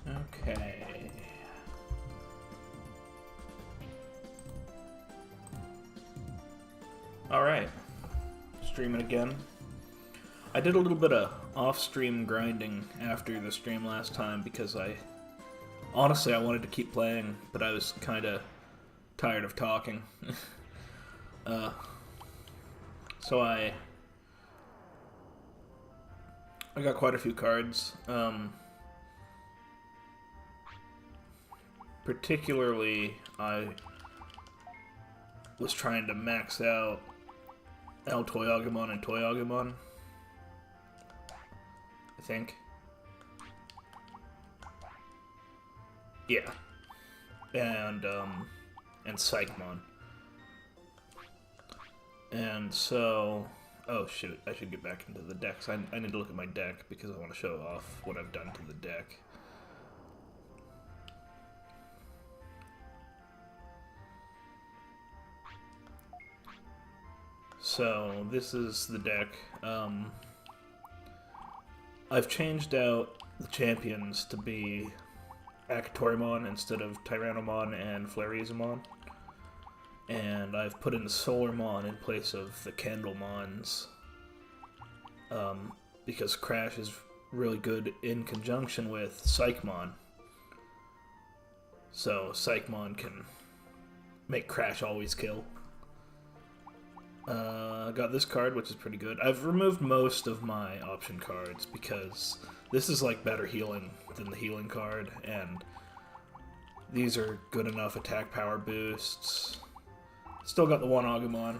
Okay. Alright. Streaming again. I did a little bit of off-stream grinding after the stream last time because honestly, I wanted to keep playing, but I was kind of tired of talking. uh, so I got quite a few cards. Particularly, I was trying to max out El Toyagumon and Toyagumon, I think. Yeah. And Psychmon. And so... Oh, shoot. I should get back into the decks. I need to look at my deck because I want to show off what I've done to the deck. So, this is the deck. I've changed out the champions to be Akatorimon instead of Tyrannomon and Flareezamon. And I've put in Solarmon in place of the Candlemons. Because Crash is really good in conjunction with Psychmon. So Psychmon can make Crash always kill. Got this card, which is pretty good. I've removed most of my option cards because this is like better healing than the healing card, and these are good enough attack power boosts. Still got the one Agumon.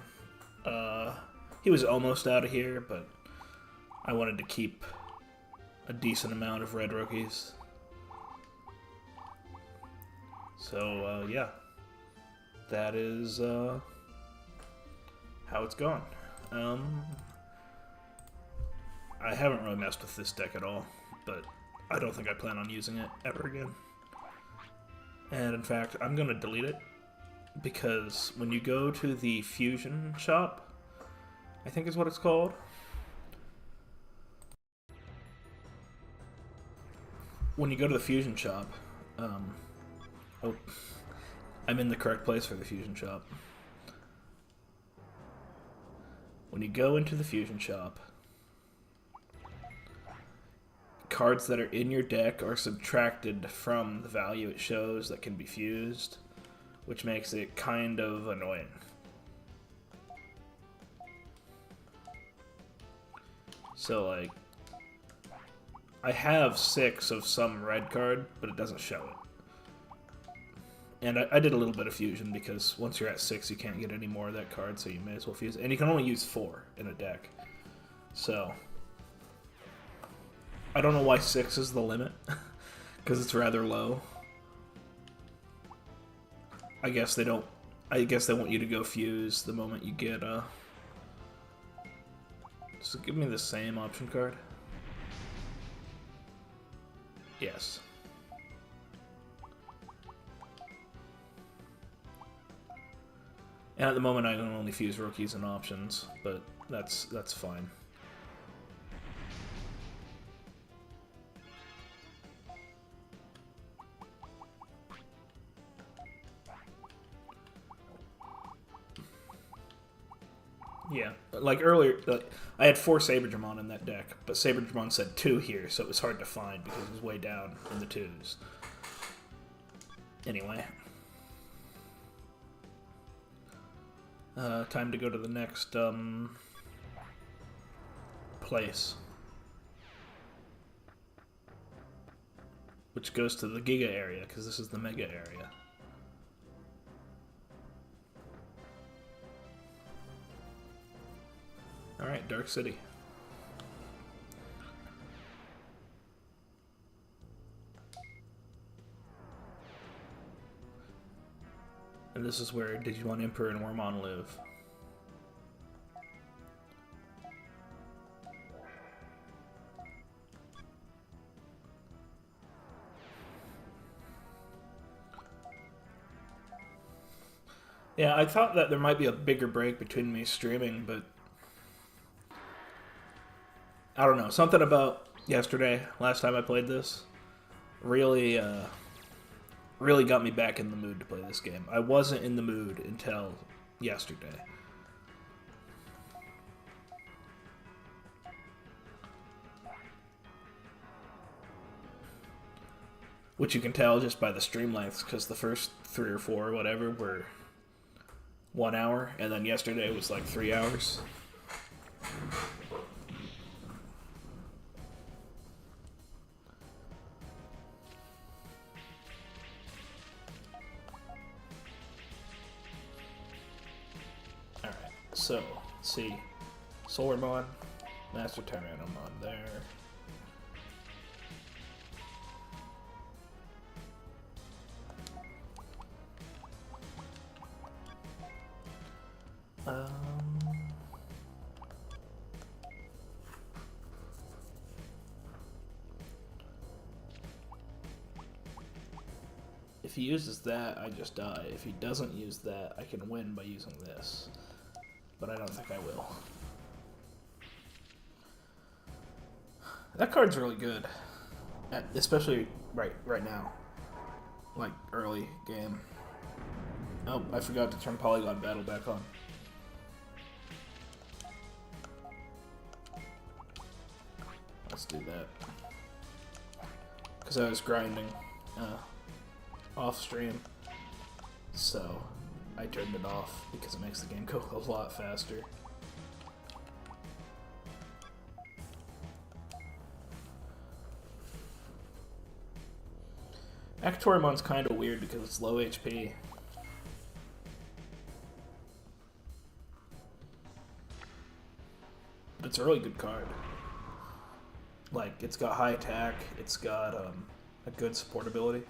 He was almost out of here, but I wanted to keep a decent amount of red rookies. So, yeah. That is, how it's going. I haven't really messed with this deck at all, but I don't think I plan on using it ever again. And in fact, I'm going to delete it, because when you go to the Fusion shop, I think is what it's called, when you go to the Fusion shop, oh, I'm in the correct place for the Fusion shop. When you go into the Fusion shop, cards that are in your deck are subtracted from the value it shows that can be fused, which makes it kind of annoying. So, like, I have 6 of some red card, but it doesn't show it. And I did a little bit of fusion because once you're at 6, you can't get any more of that card, so you may as well fuse it. And you can only use 4 in a deck. So, I don't know why 6 is the limit, because it's rather low. I guess they don't. I guess they want you to go fuse the moment you get So give me the same option card. Yes. And at the moment, I can only fuse rookies and options, but that's fine. Yeah, like earlier, I had 4 Saberdramon in that deck, but Saberdramon said 2 here, so it was hard to find because it was way down in the 2s. Anyway. Time to go to the next, place. Which goes to the Giga area, because this is the Mega area. Alright, Dark City. And this is where Digimon Emperor and Wormmon live. Yeah, I thought that there might be a bigger break between me streaming, but I don't know. Something about yesterday, last time I played this, really, really got me back in the mood to play this game. I wasn't in the mood until yesterday. Which you can tell just by the stream lengths, because the first 3 or 4 or whatever were 1 hour, and then yesterday was like 3 hours. Alright, so, let's see. Solarmon, Master Tyrannomon there. If he uses that, I just die. If he doesn't use that, I can win by using this. But I don't think I will. That card's really good. Especially right now. Like, early game. Oh, I forgot to turn Polygon Battle back on. Let's do that. Because I was grinding off stream. So I turned it off because it makes the game go a lot faster. Actorimon's kind of weird because it's low HP. But it's a really good card. Like, it's got high attack, it's got a good support ability.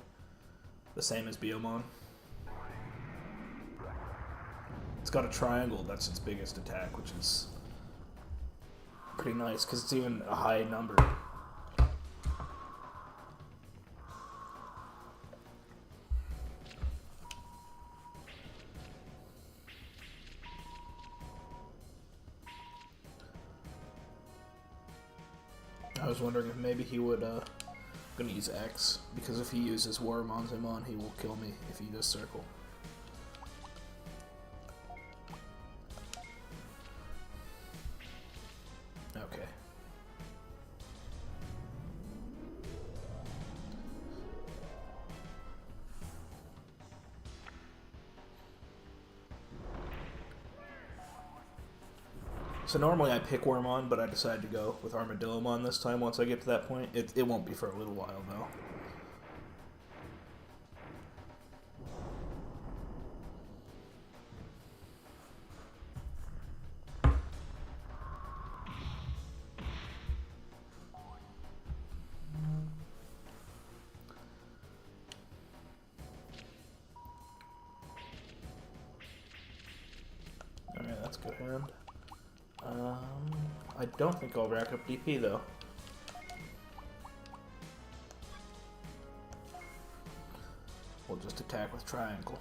The same as Biomon. It's got a triangle, that's its biggest attack, which is pretty nice because it's even a high number. I was wondering if maybe he would, gonna use X, because if he uses Warumonzemon, he will kill me if he does Circle. Okay. So normally I pick Wormon, but I decided to go with Armadillomon this time once I get to that point. It won't be for a little while, though. Alright, that's a good hand. I don't think I'll rack up DP, though. We'll just attack with Triangle.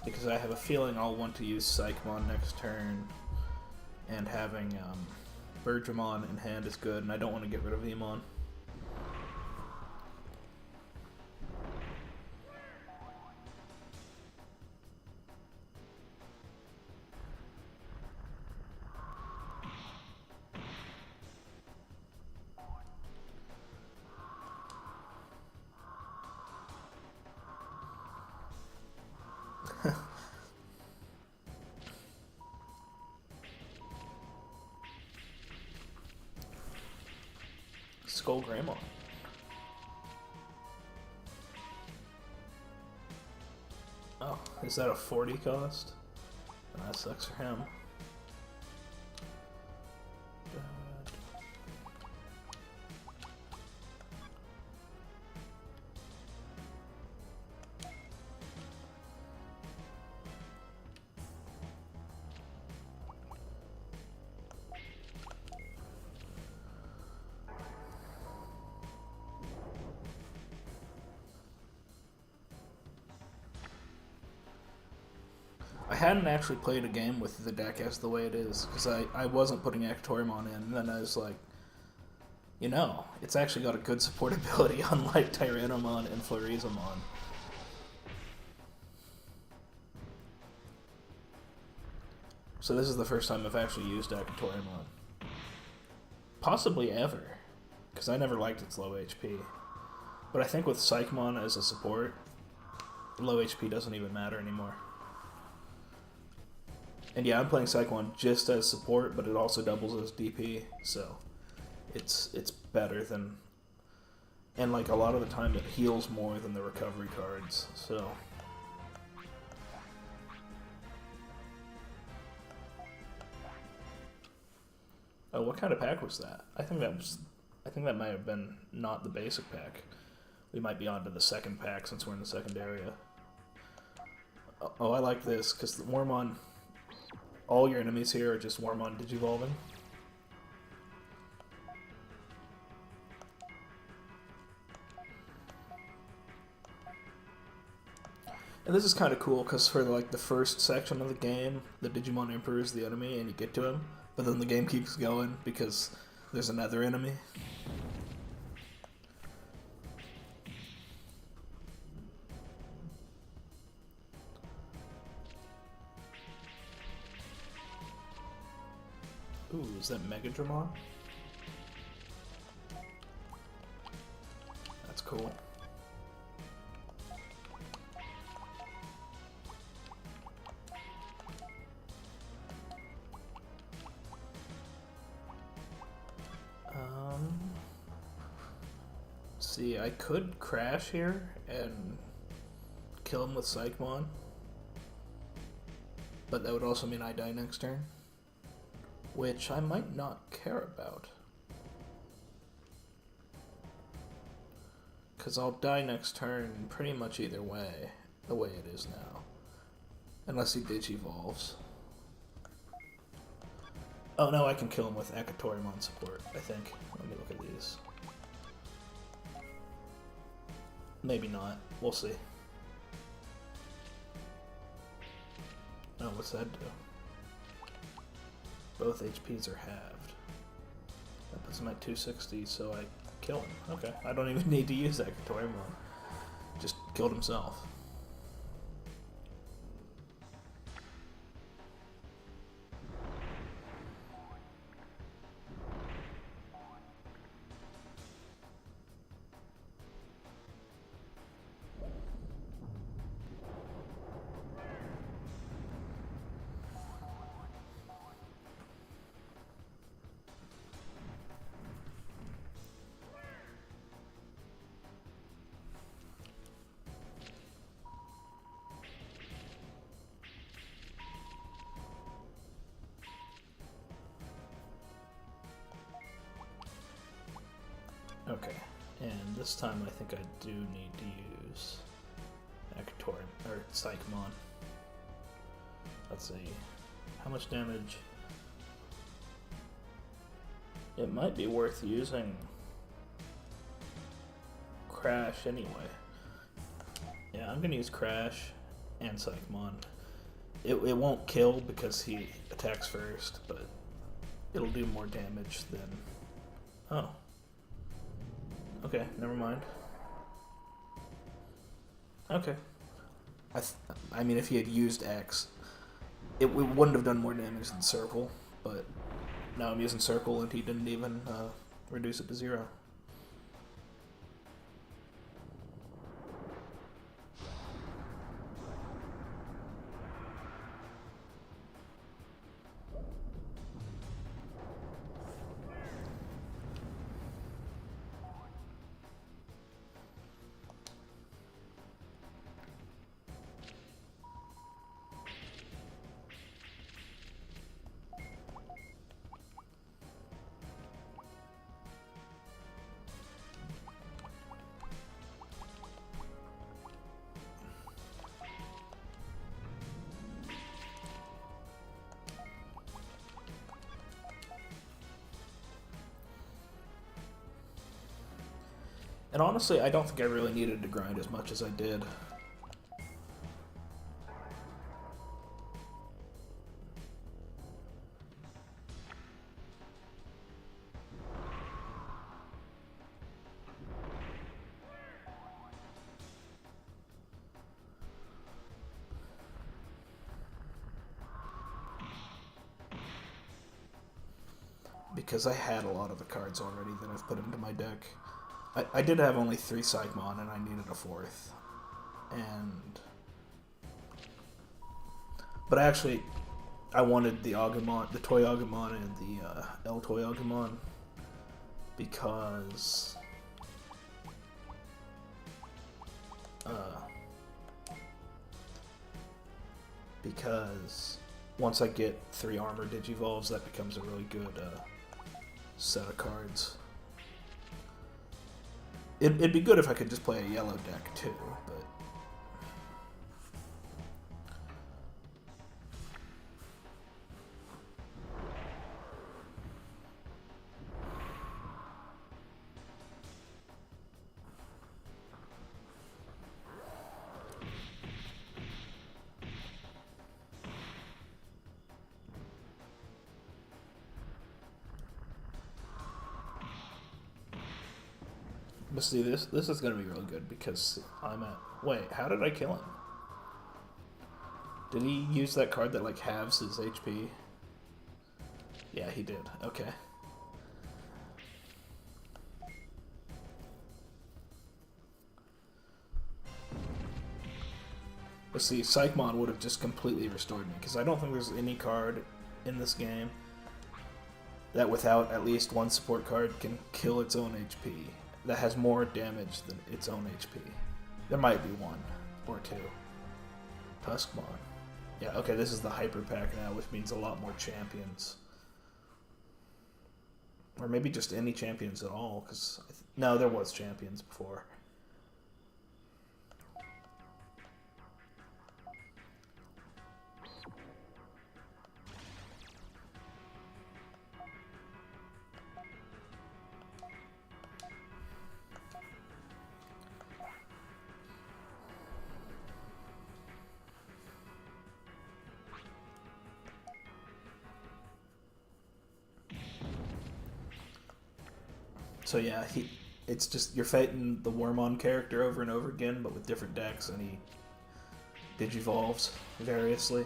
Because I have a feeling I'll want to use Psychmon next turn, and having Bergemon in hand is good, and I don't want to get rid of Emon. Skull Greymon. Oh, is that a 40 cost? That sucks for him. I hadn't actually played a game with the deck as the way it is, because I wasn't putting Actorimon in, and then I was like, You know, it's actually got a good support ability, unlike Tyrannomon and Florizamon. So this is the first time I've actually used Akatorimon. Possibly ever, because I never liked its low HP. But I think with Psychmon as a support, low HP doesn't even matter anymore. And yeah, I'm playing Psychmon just as support, but it also doubles as DP, so it's better than... And like a lot of the time it heals more than the recovery cards, so... Oh, what kind of pack was that? I think that might have been not the basic pack. We might be on to the second pack since we're in the second area. Oh, I like this, because the Wormon... All your enemies here are just Wormon Digivolving. And this is kind of cool, because for like the first section of the game, the Digimon Emperor is the enemy, and you get to him, but then the game keeps going, because there's another enemy. Ooh, is that Megadramon? That's cool. See, I could crash here and kill him with Psychmon, but that would also mean I die next turn, which I might not care about. Because I'll die next turn pretty much either way, the way it is now. Unless he Digivolves. Oh no, I can kill him with Akatorimon support, I think. Let me look at these. Maybe not. We'll see. Oh, what's that do? Both HPs are halved. That puts him at 260, so I kill him. Okay, I don't even need to use Akatorimon. Just killed himself. Okay, and this time I think I do need to use Akatorim, or Psychmon. Let's see, how much damage? It might be worth using Crash anyway. Yeah, I'm gonna use Crash and Psychmon. It won't kill because he attacks first, but it'll do more damage than... Oh. Okay, never mind. Okay. I mean, if he had used X, it wouldn't have done more damage than Circle, but now I'm using Circle and he didn't even reduce it to 0. And honestly, I don't think I really needed to grind as much as I did. because I had a lot of the cards already that I've put into my deck. I did have only 3 Psychmon, and I needed a 4th. But I wanted the Agumon, the Toy Agumon, and the El Toy Agumon because once I get 3 armor Digivolves, that becomes a really good set of cards. It'd be good if I could just play a yellow deck too, but see, this is gonna be really good because I'm at. Wait, how did I kill him? Did he use that card that like halves his HP? Yeah, he did. Okay. But see, Psychmon would have just completely restored me because I don't think there's any card in this game that without at least one support card can kill its own HP. That has more damage than its own HP. There might be 1 or 2. Tuskmon. Yeah, okay, this is the Hyper Pack now, which means a lot more champions. Or maybe just any champions at all, because... No, there was champions before. So yeah, it's just you're fighting the Wormon character over and over again, but with different decks, and he digivolves variously.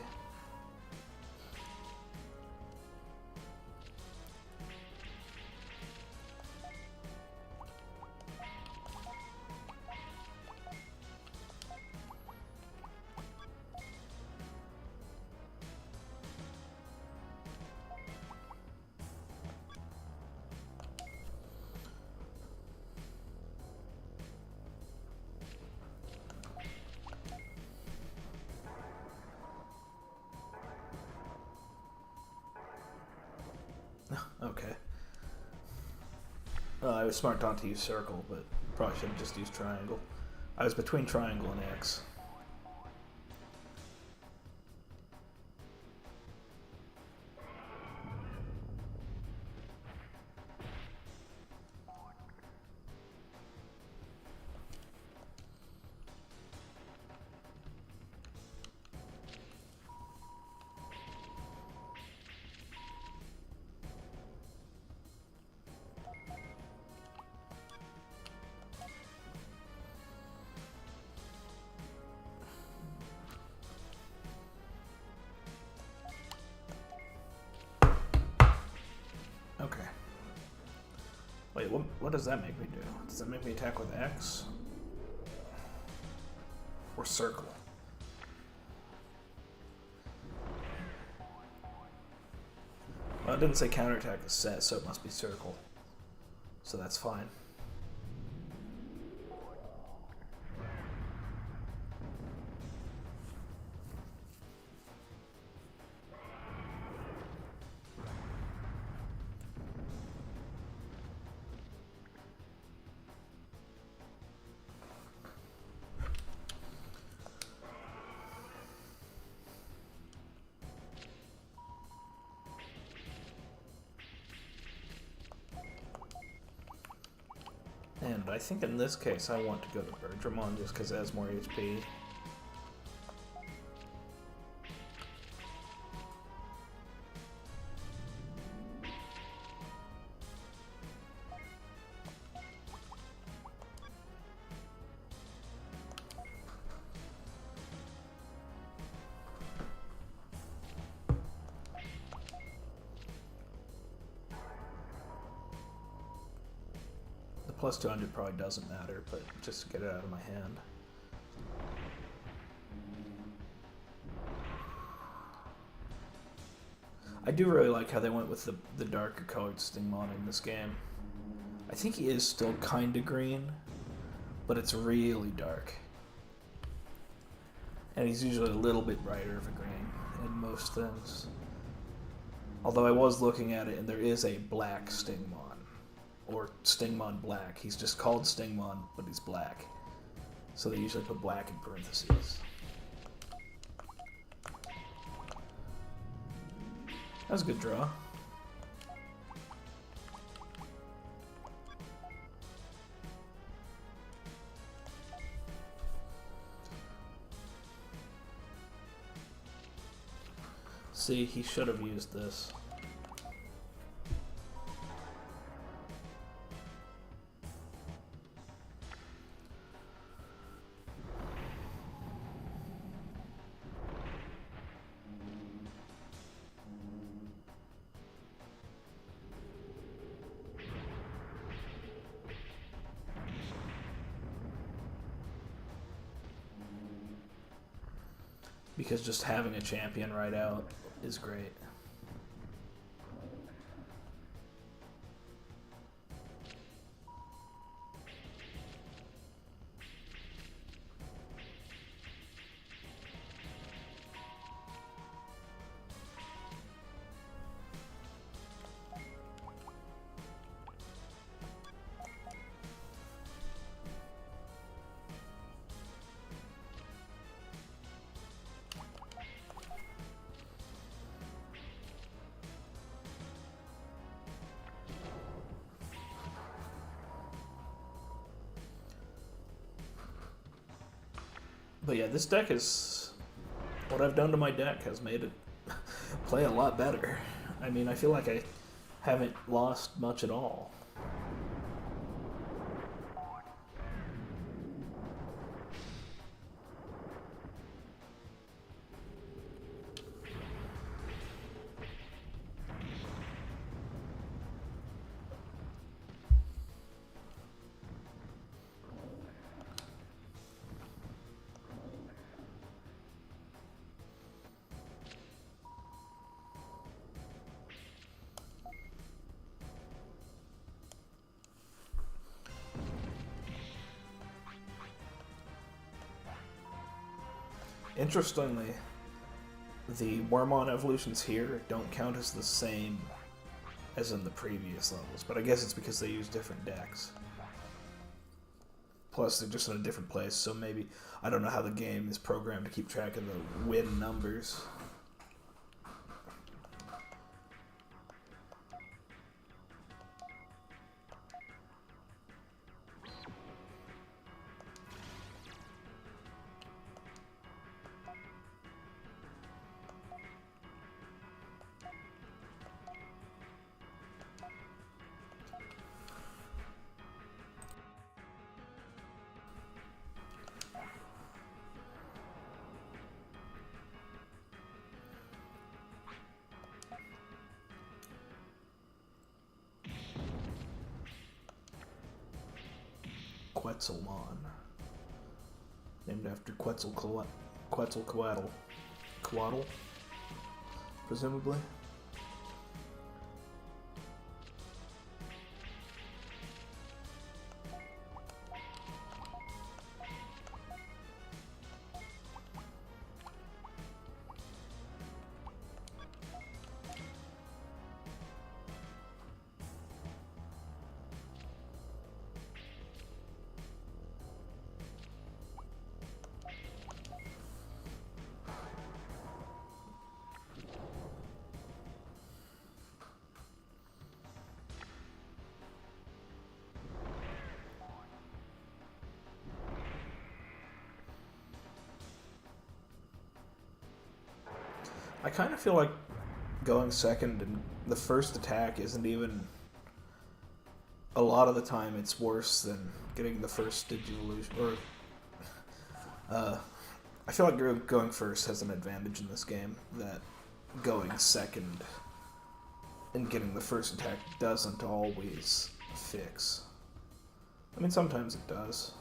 Okay. I was smart not to use circle, but probably should have just used triangle. I was between triangle and X. Okay. Wait, what does that make me do? Does that make me attack with X? Or circle? Well, it didn't say counterattack is set, so it must be circle. So that's fine. And I think in this case I want to go to Bergramon just because it has more HP. plus 200 probably doesn't matter, but just to get it out of my hand. I do really like how they went with the darker colored Stingmon in this game. I think he is still kinda green, but it's really dark. And he's usually a little bit brighter of a green in most things. Although I was looking at it and there is a black Stingmon. Or Stingmon Black. He's just called Stingmon, but he's black. So they usually put black in parentheses. That was a good draw. See, he should have used this. Because just having a champion right out is great. But yeah, this deck is... What I've done to my deck has made it play a lot better. I mean, I feel like I haven't lost much at all. Interestingly, the Wormon evolutions here don't count as the same as in the previous levels, but I guess it's because they use different decks. Plus, they're just in a different place, so maybe... I don't know how the game is programmed to keep track of the win numbers. Quetzalmon, named after Quetzalcoatl, presumably. I kind of feel like going second and the first attack isn't even... A lot of the time it's worse than getting the first Digivolution, or... I feel like going first has an advantage in this game that going second and getting the first attack doesn't always fix. I mean, sometimes it does.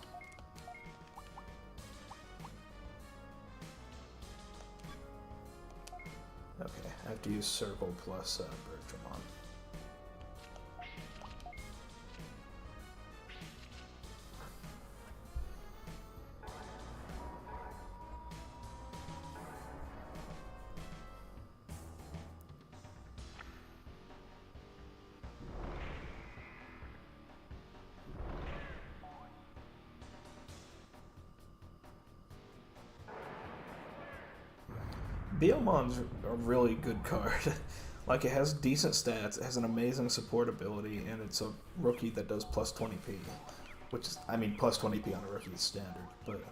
Okay, I have to use Circle plus Bertramon. Beelmon's a really good card. Like, it has decent stats, it has an amazing support ability, and it's a rookie that does plus 20p. Which is, I mean, plus 20p on a rookie is standard, but...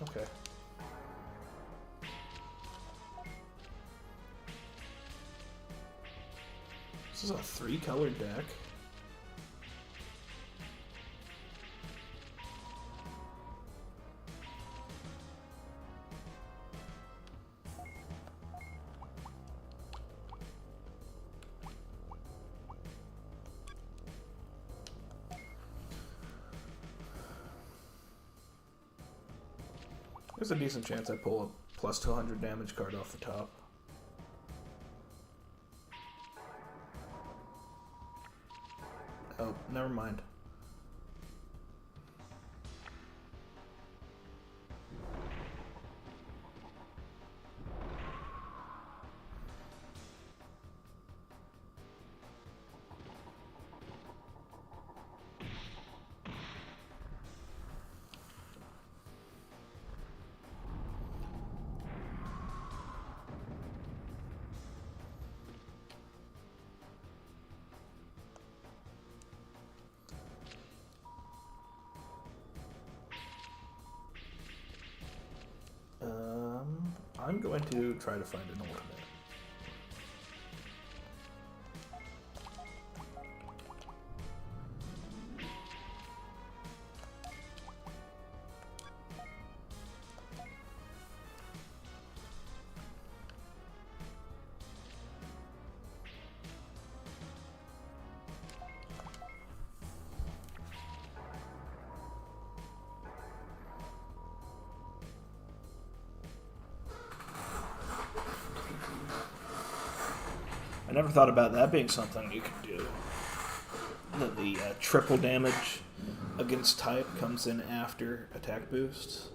Okay. This is a 3-color deck. There's a decent chance I pull a plus 200 damage card off the top. Oh, never mind. I'm going to try to find an ultimate. I never thought about that being something you could do. The triple damage against type comes in after attack boosts.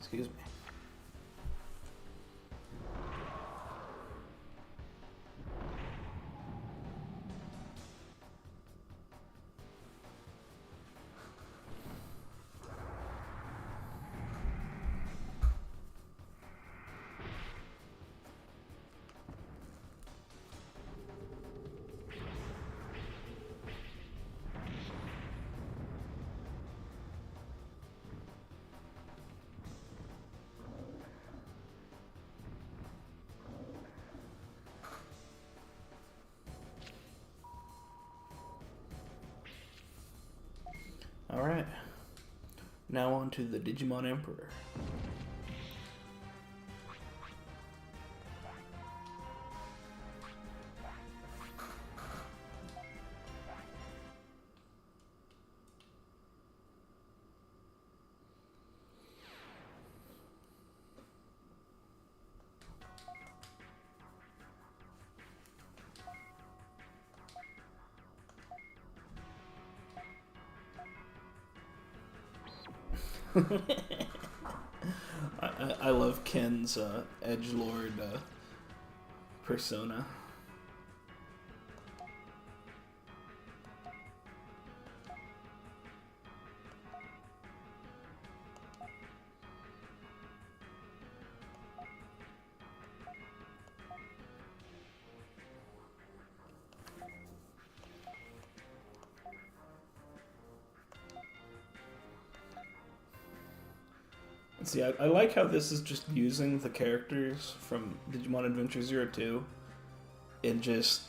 Excuse me. Alright. Now on to the Digimon Emperor. I love Ken's edgelord persona. See, I like how this is just using the characters from Digimon Adventure 02 and just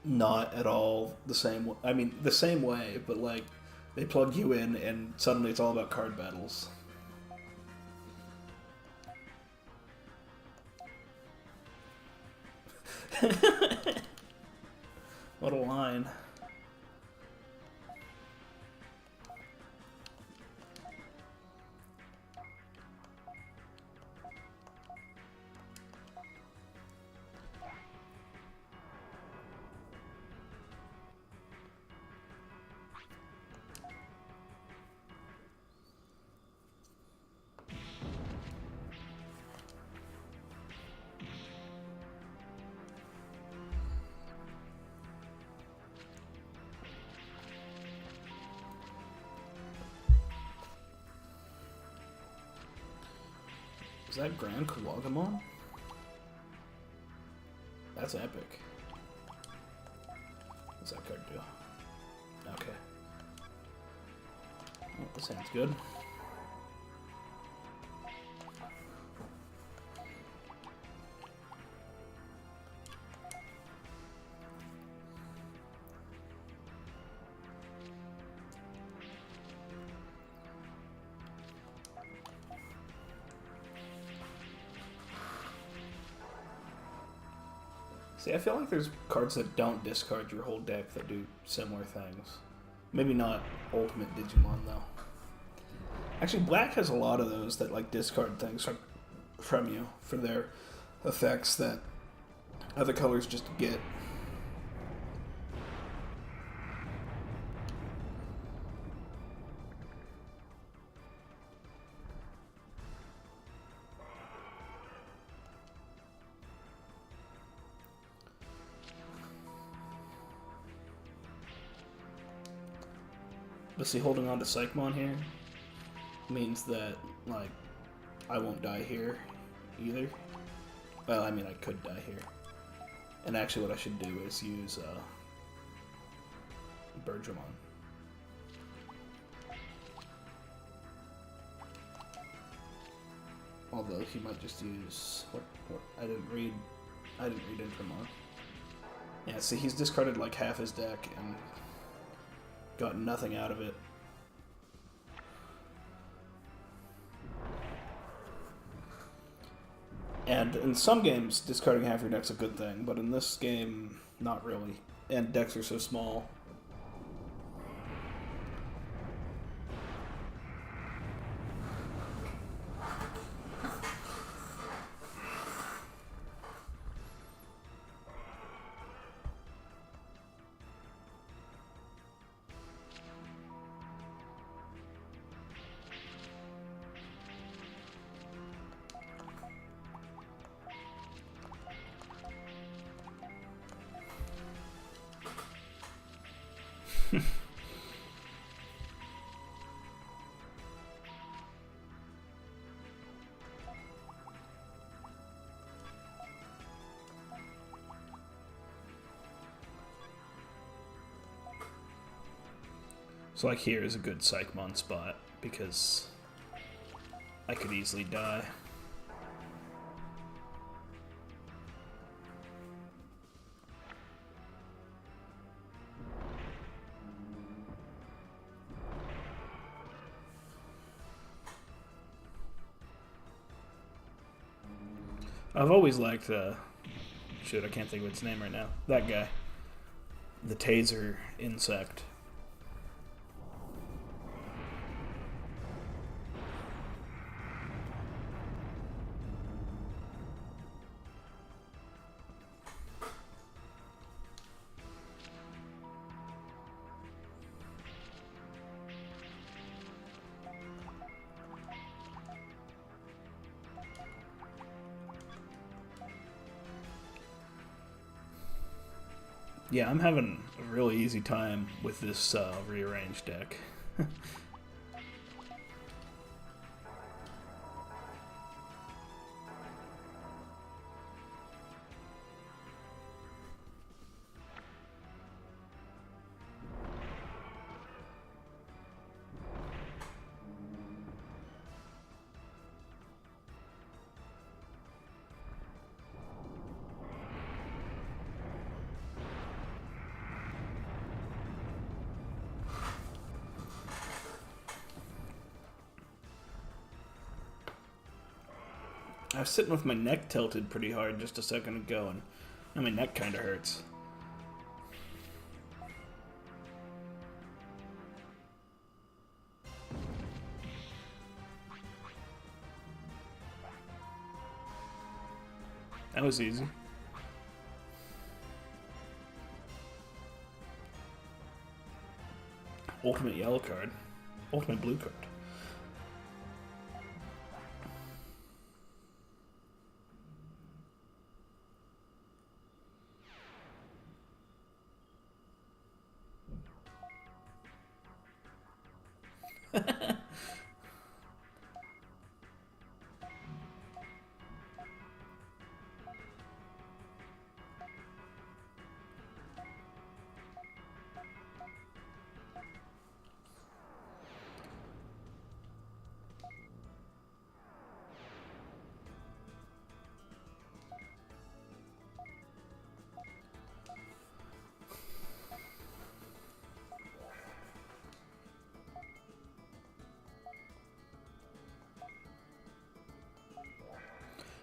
not at all the same. I mean, the same way, but like they plug you in and suddenly it's all about card battles. What a line. Is that Grand Kawagamon? That's epic. What's that card do? Okay. Oh, this hand's good. See, I feel like there's cards that don't discard your whole deck that do similar things. Maybe not Ultimate Digimon, though. Actually, Black has a lot of those that like discard things from you for their effects that other colors just get. But see, holding on to Psychmon here means that, like, I won't die here either. Well, I mean, I could die here. And actually what I should do is use Bergermon. Although he might just use what I didn't read Intramon. Yeah, see, he's discarded like half his deck and got nothing out of it. And in some games, discarding half your deck's a good thing, but in this game, not really. And decks are so small. So like here is a good Psychmon spot because I could easily die. I've always liked shoot, I can't think of its name right now. That guy. The taser insect. Yeah, I'm having a really easy time with this rearranged deck. I was sitting with my neck tilted pretty hard just a second ago, and now my neck kind of hurts. That was easy. Ultimate yellow card. Ultimate blue card.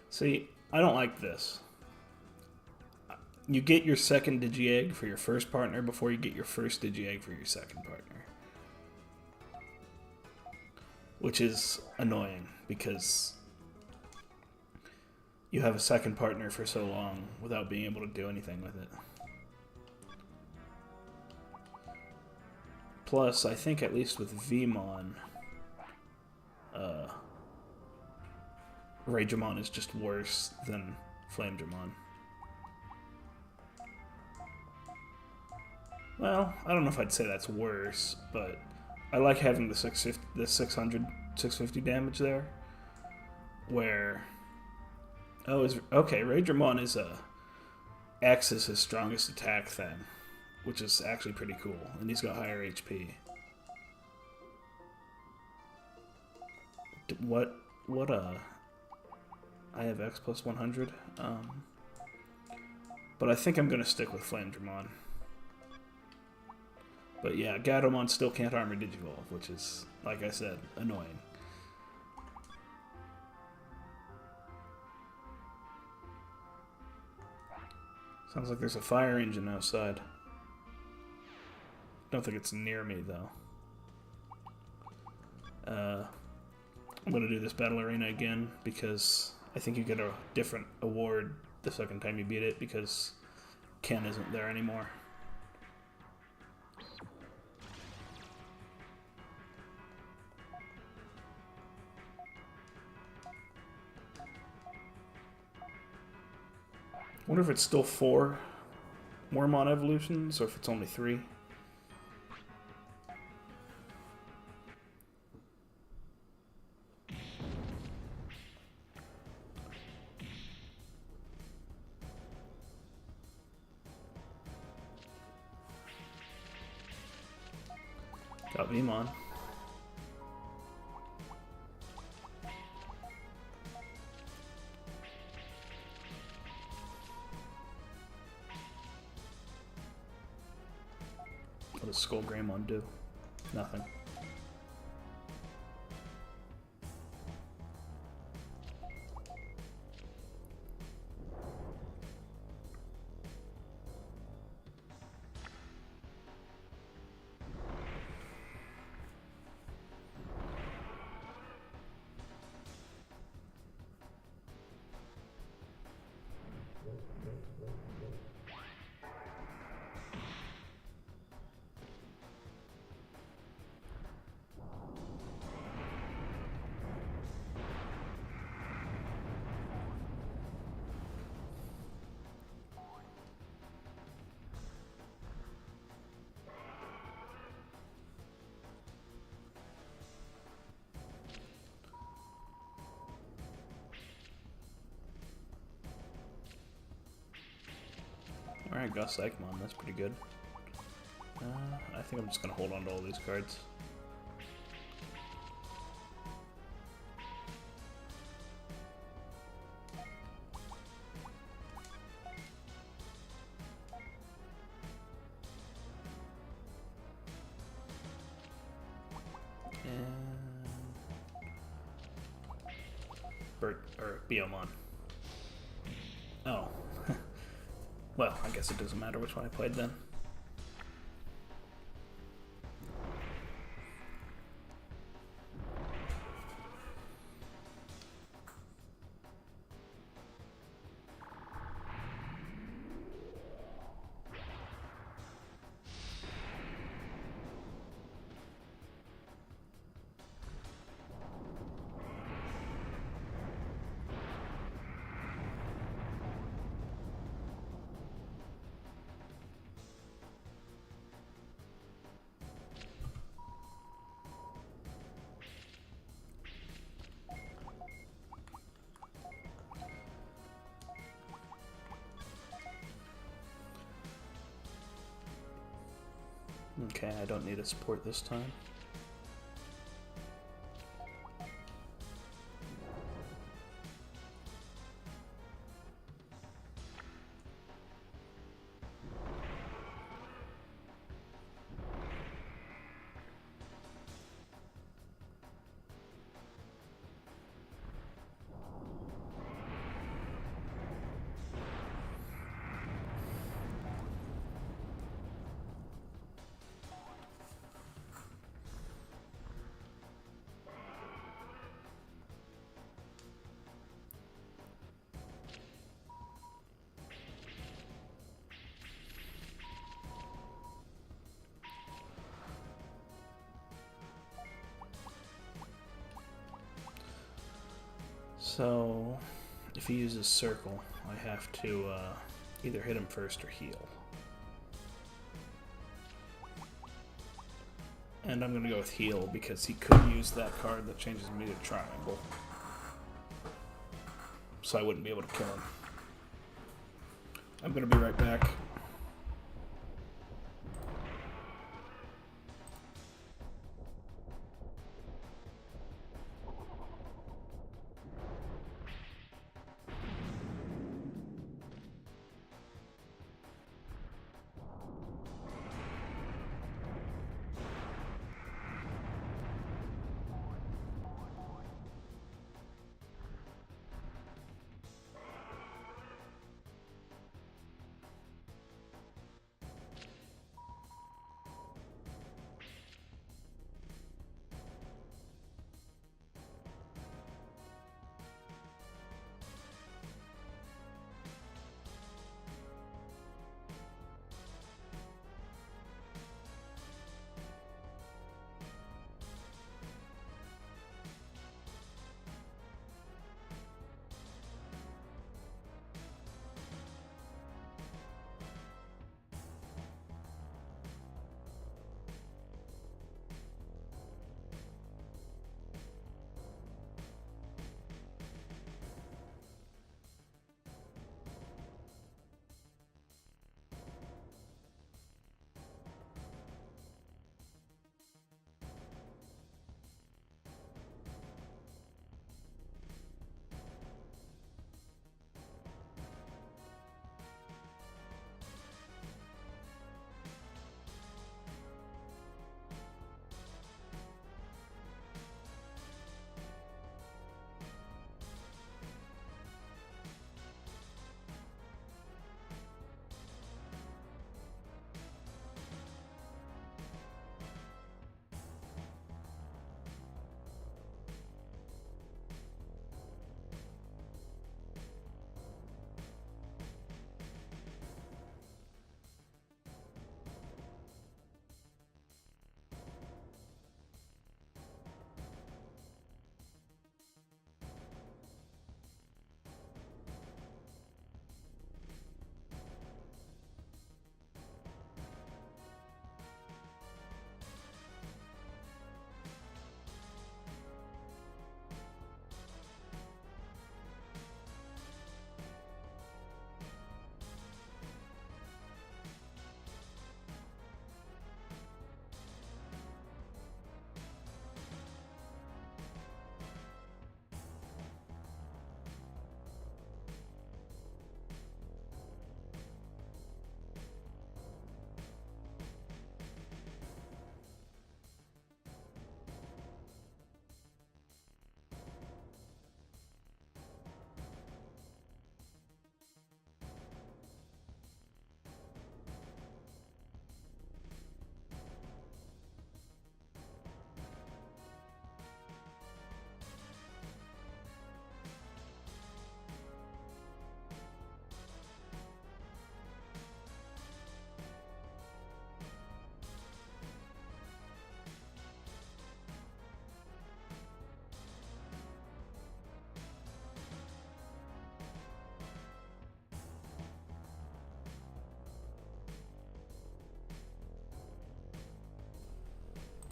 See, I don't like this. You get your second Digi-Egg for your first partner before you get your first Digi-Egg for your second partner. Which is annoying, because you have a second partner for so long without being able to do anything with it. Plus, I think at least with Vmon, Ragemon is just worse than Flamedramon. Well, I don't know if I'd say that's worse, but I like having the 650 damage there. Where, okay, Ragemon is X is his strongest attack thing, which is actually pretty cool, and he's got higher HP. I have X plus 100, but I think I'm going to stick with Flamedramon. But yeah, Gatomon still can't armor Digivolve, which is, like I said, annoying. Sounds like there's a fire engine outside. Don't think it's near me, though. I'm going to do this battle arena again, because I think you get a different award the second time you beat it, because Ken isn't there anymore. I wonder if it's still 4 Wormmon evolutions, or if it's only 3. Got Vmon. What does Skull Greymon do? Nothing. Fire Gust Egmon, that's pretty good. I think I'm just gonna hold on to all these cards. Or Biomon. Oh. Well, I guess it doesn't matter which one I played then. Okay, I don't need a support this time. So, if he uses Circle, I have to either hit him first or heal. And I'm going to go with heal because he could use that card that changes me to triangle. So I wouldn't be able to kill him. I'm going to be right back.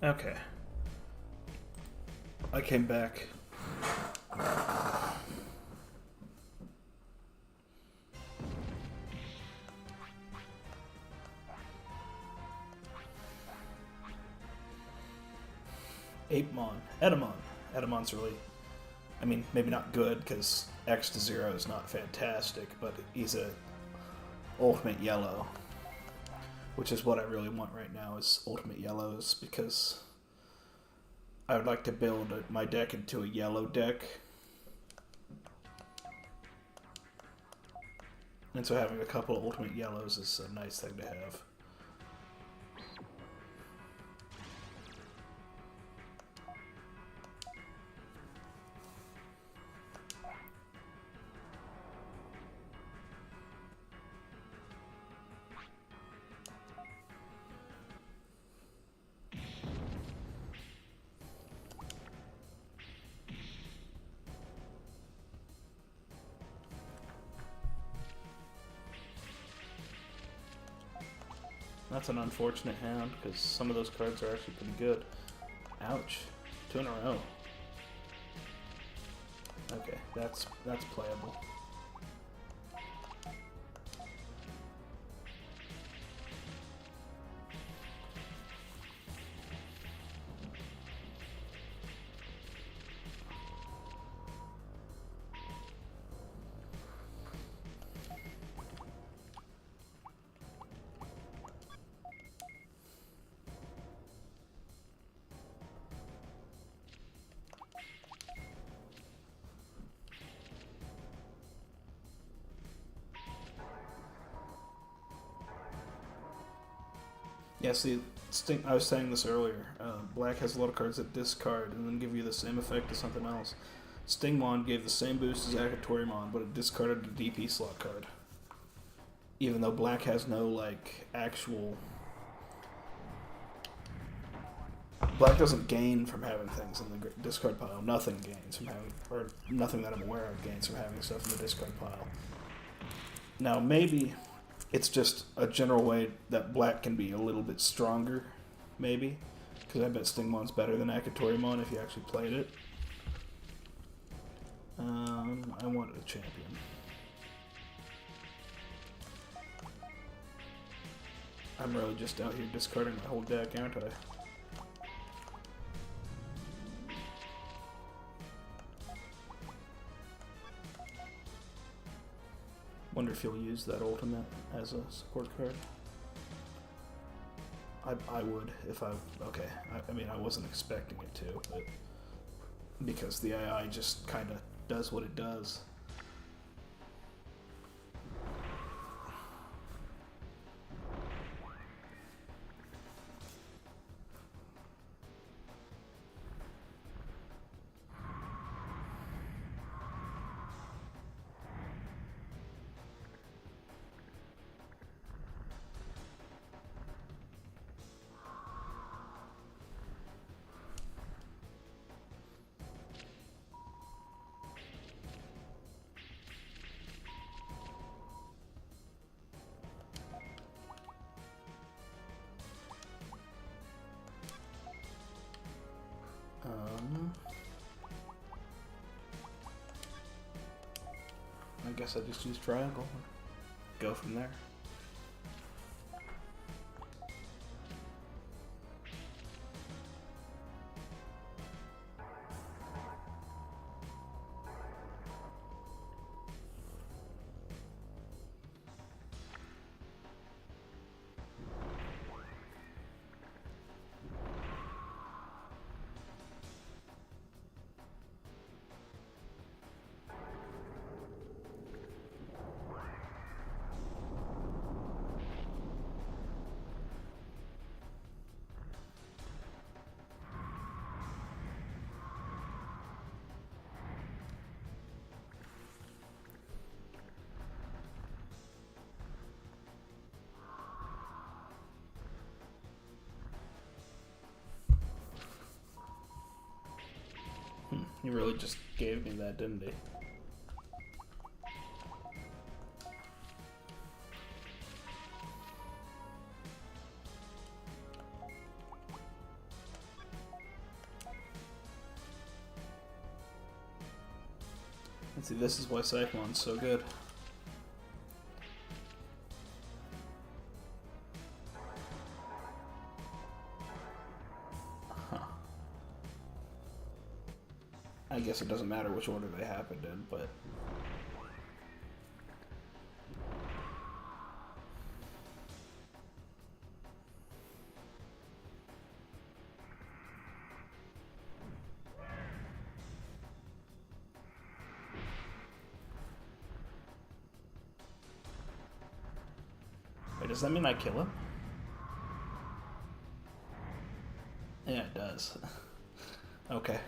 Okay. I came back. Apemon. Edamon. Edamon's really... I mean, maybe not good, because X to Zero is not fantastic, but he's a Ultimate Yellow. Which is what I really want right now, is Ultimate Yellows, because I would like to build my deck into a yellow deck. And so having a couple of Ultimate Yellows is a nice thing to have. That's an unfortunate hand, because some of those cards are actually pretty good. Ouch. 2 in a row. Okay, that's playable. Yeah, see, I was saying this earlier. Black has a lot of cards that discard and then give you the same effect as something else. Stingmon gave the same boost as Akatorimon, but it discarded a DP slot card. Even though Black has no, like, actual... Black doesn't gain from having things in the discard pile. Nothing gains from having... Or nothing that I'm aware of gains from having stuff in the discard pile. Now, maybe... It's just a general way that Black can be a little bit stronger, maybe. Because I bet Stingmon's better than Akatorimon if you actually played it. I wanted a champion. I'm really just out here discarding my whole deck, aren't I? Wonder if he'll use that ultimate as a support card. I would if I... Okay, I mean, I wasn't expecting it to, but... Because the AI just kind of does what it does. I guess I just use triangle. Go from there. He really just gave me that, didn't he? And see, this is why Cyclone's so good. Huh. I guess it doesn't matter which order they happened in, but... Wait, does that mean I kill him? Yeah, it does. Okay.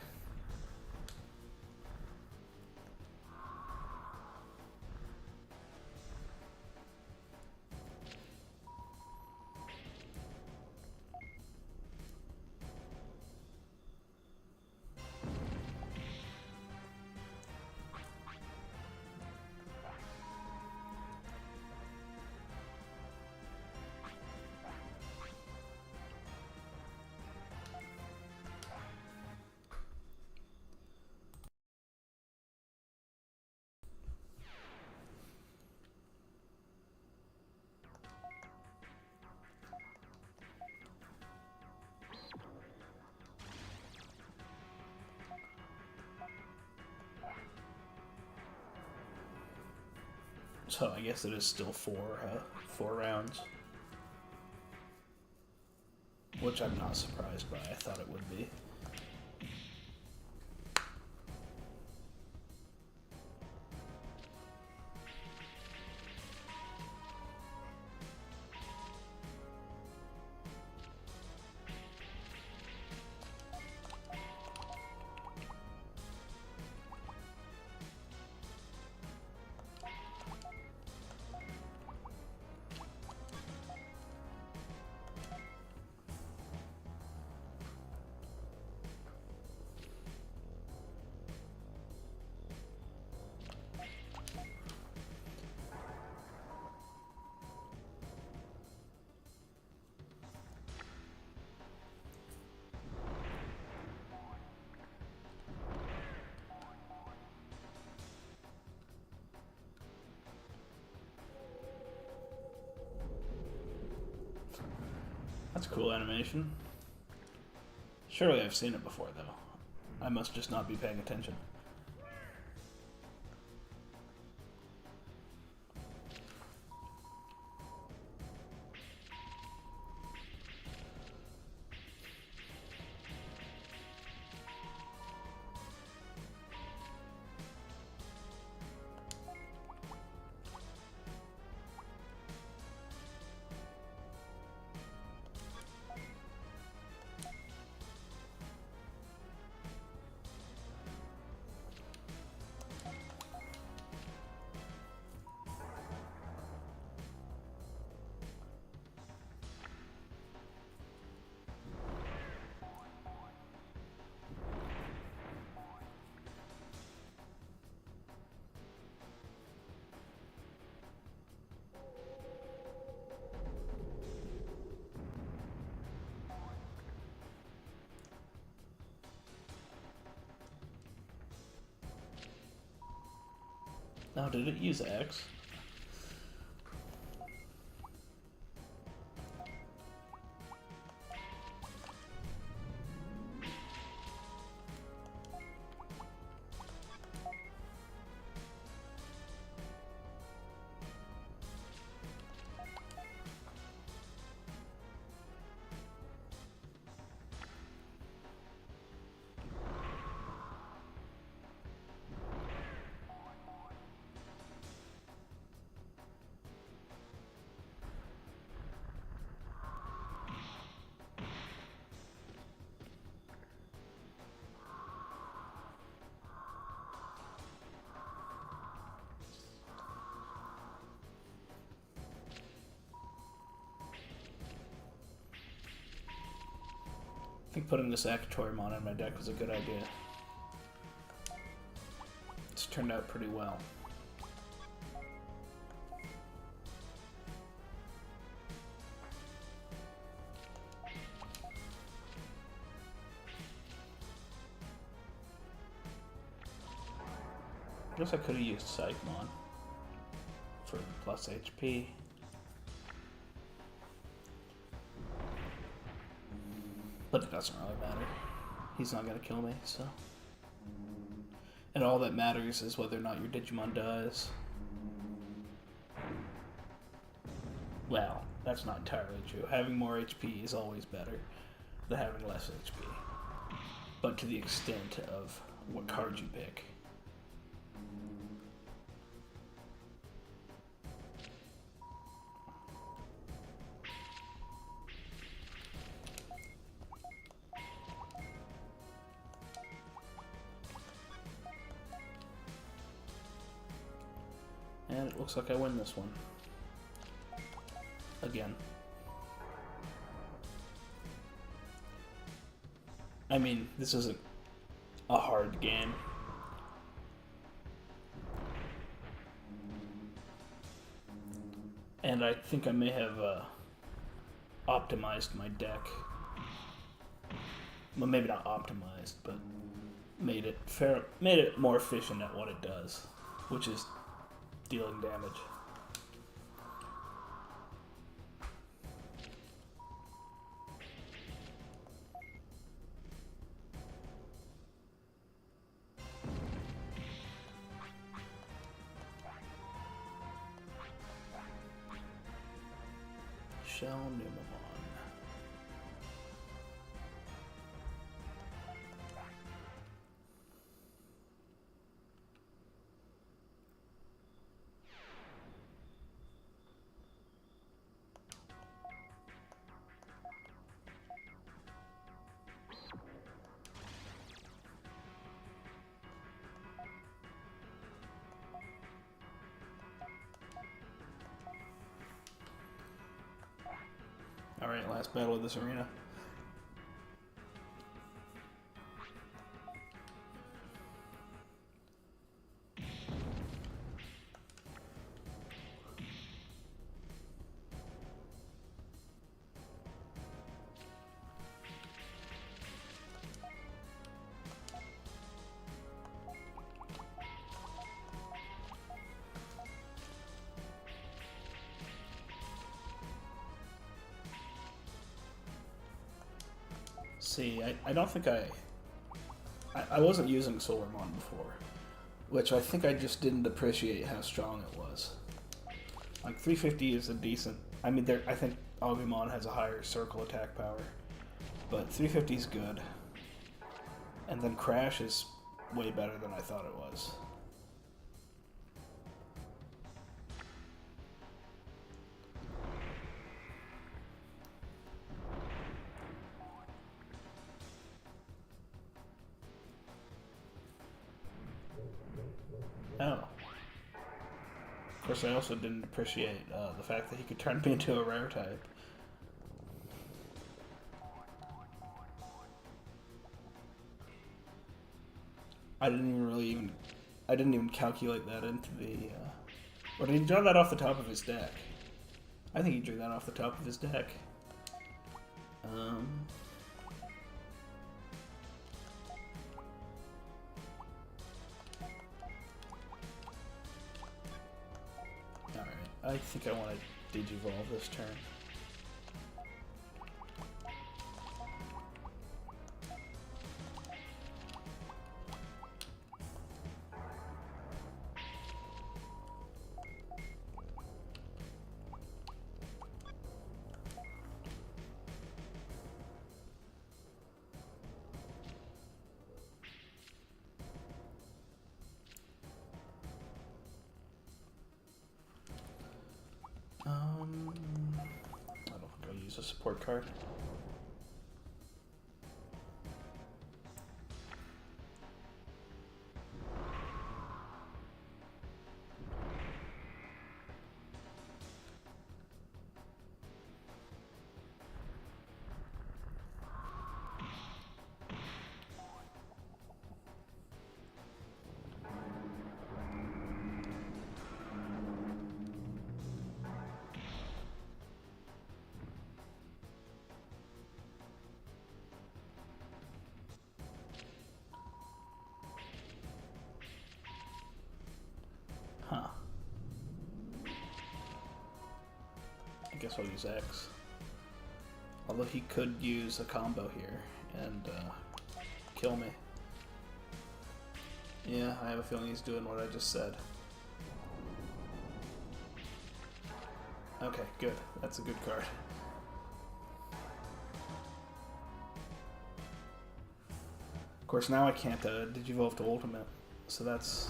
So I guess it is still four rounds. Which I'm not surprised by. I thought it would be. That's cool animation. Surely I've seen it before, though. I must just not be paying attention. Now, did it use X? I think putting this Akatorimon in my deck was a good idea. It's turned out pretty well. guess I could have used Psychmon for plus HP. But it doesn't really matter. He's not going to kill me, so... And all that matters is whether or not your Digimon dies. Well, that's not entirely true. Having more HP is always better than having less HP. But to the extent of what card you pick. And it looks like I win this one. Again. I mean, this isn't a hard game. And I think I may have optimized my deck. Well, maybe not optimized, but made it more efficient at what it does, which is dealing damage. Shell Numamon. Alright, last battle of this arena. See, I don't think I wasn't using Solarmon before, which I think I just didn't appreciate how strong it was. Like 350 is a decent. I mean, I think Agumon has a higher circle attack power, but 350 is good. And then Crash is way better than I thought it was. Oh. Of course, I also didn't appreciate the fact that he could turn me into a rare type. I didn't even calculate that into the, or did he draw that off the top of his deck? I think he drew that off the top of his deck. I think I want to Digivolve this turn. I don't think I'll use a support card. I guess I'll use X. Although he could use a combo here and kill me. Yeah, I have a feeling he's doing what I just said. Okay, good. That's a good card. Of course, now I can't Digivolve to Ultimate, so that's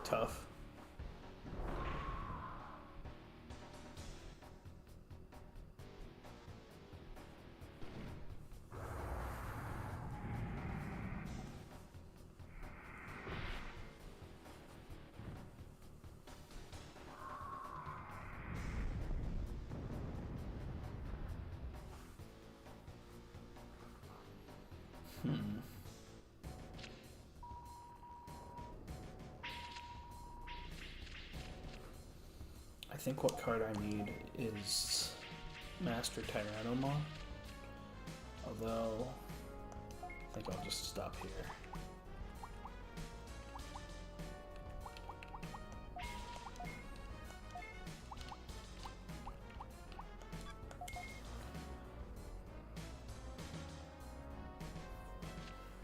tough. I think what card I need is Master Tyrannomon. Although, I think I'll just stop here.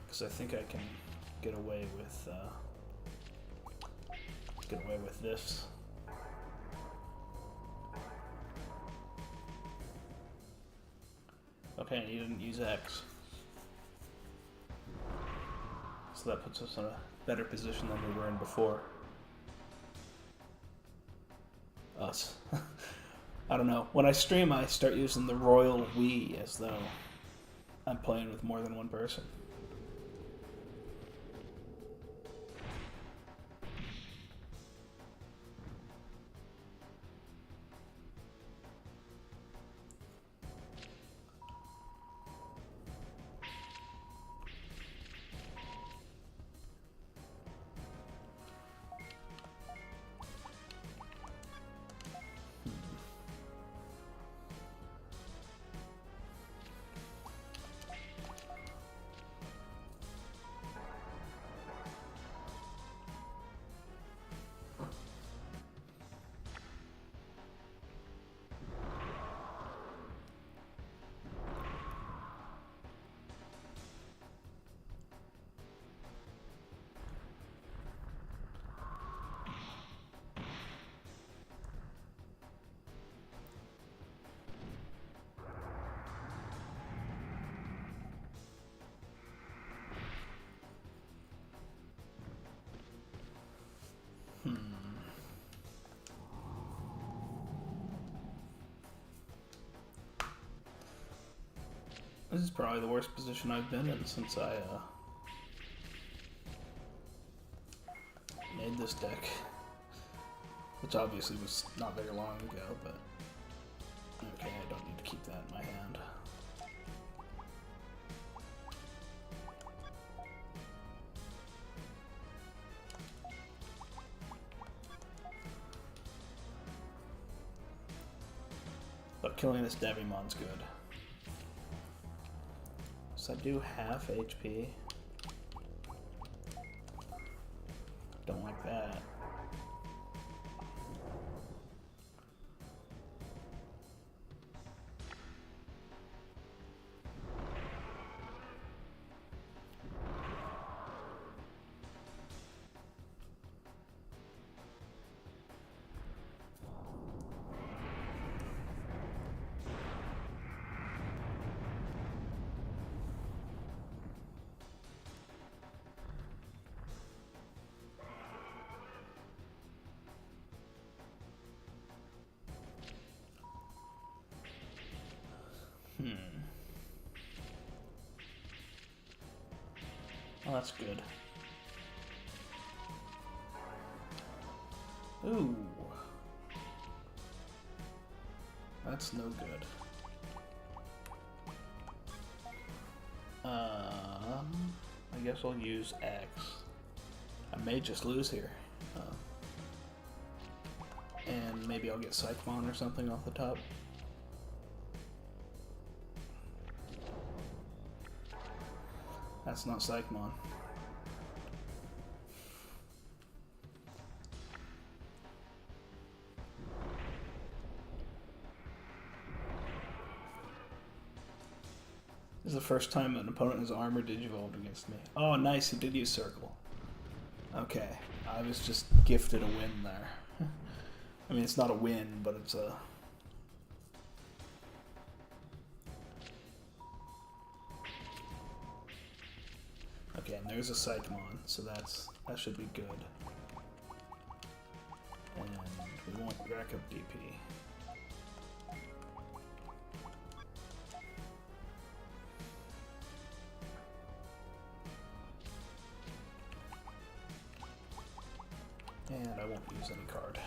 Because I think I can get away with this. Okay, you didn't use X. So that puts us in a better position than we were in before. Us. I don't know. When I stream, I start using the royal we as though I'm playing with more than one person. This is probably the worst position I've been in since I made this deck. Which obviously was not very long ago, but okay, I don't need to keep that in my hand. But killing this Digimon's good. So I do half HP. Don't like that. Well, that's good. Ooh. That's no good. I guess I'll use X. I may just lose here. And maybe I'll get Psychmon or something off the top. That's not Psychmon. This is the first time an opponent has armor digivolved against me. Oh, nice, he did use circle. Okay, I was just gifted a win there. I mean, it's not a win, but it's a... Okay, and there's a Psychomon, so that should be good. And we won't rack up DP. And I won't use any card.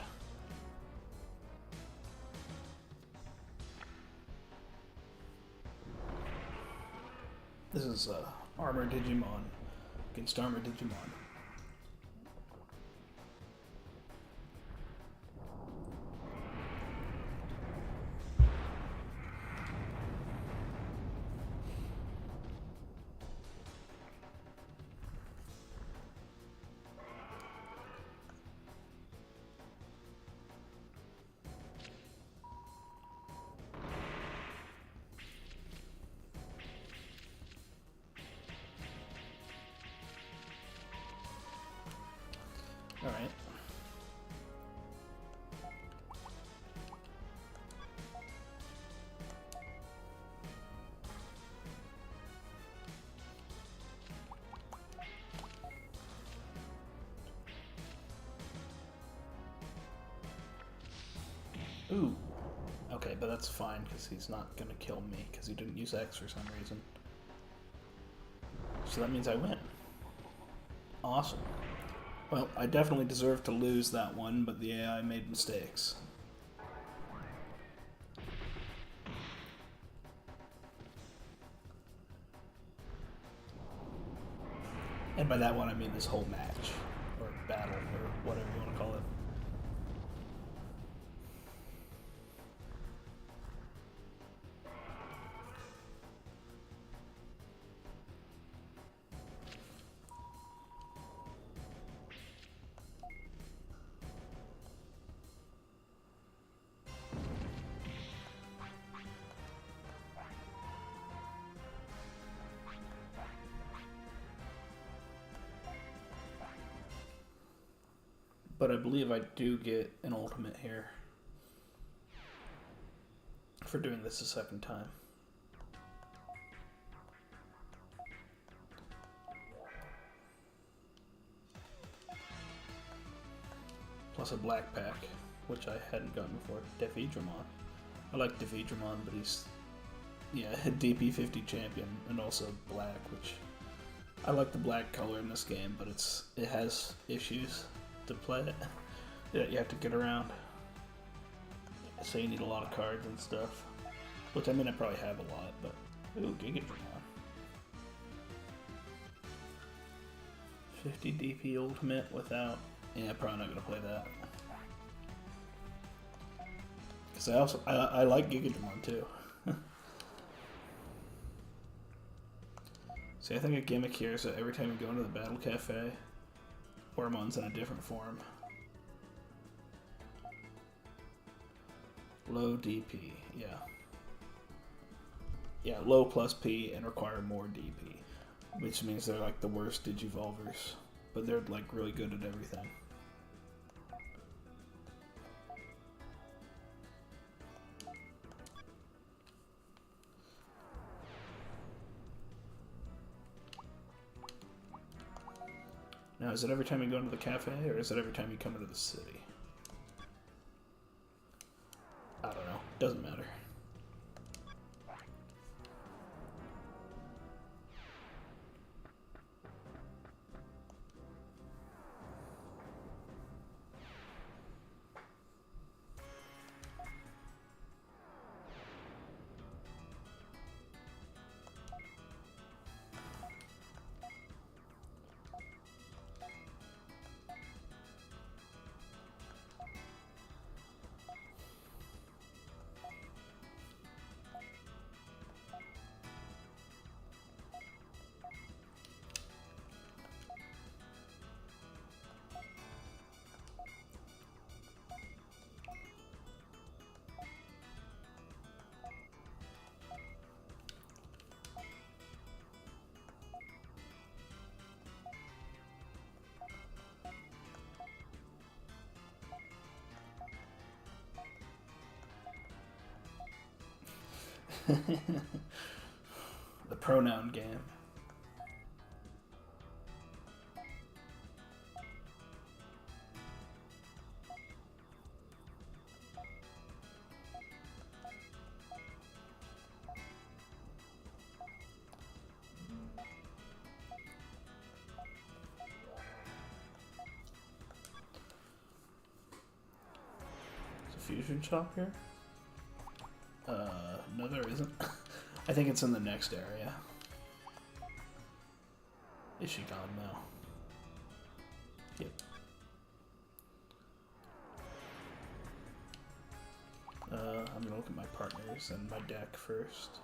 This is Armor Digimon against Armor Digimon. All right. Ooh. Okay, but that's fine because he's not gonna kill me because he didn't use X for some reason. So that means I win. Awesome. Well, I definitely deserve to lose that one, but the AI made mistakes. And by that one, I mean this whole match, or battle, or whatever you want to call it. But I believe I do get an ultimate here for doing this a second time. Plus a black pack, which I hadn't gotten before. Digimon. I like Digimon, but he's, yeah, a DP 50 champion, and also black, which I like the black color in this game, but it has issues to play it. Yeah, you have to get around. So you need a lot of cards and stuff. Which, I mean, I probably have a lot, but... Ooh, Digimon. 50 DP ultimate without... Yeah, probably not going to play that. Because I like Digimon too. See, I think a gimmick here is that every time you go into the Battle Cafe, Ormon's in a different form. Low DP, yeah. Yeah, low plus P and require more DP. Which means they're like the worst Digivolvers. But they're like really good at everything. Now, is it every time you go into the cafe, or is it every time you come into the city? I don't know. Doesn't matter. The pronoun game. Fusion shop here? No there isn't. I think it's in the next area. Is she gone now? Yep. I'm gonna look at my partners and my deck first.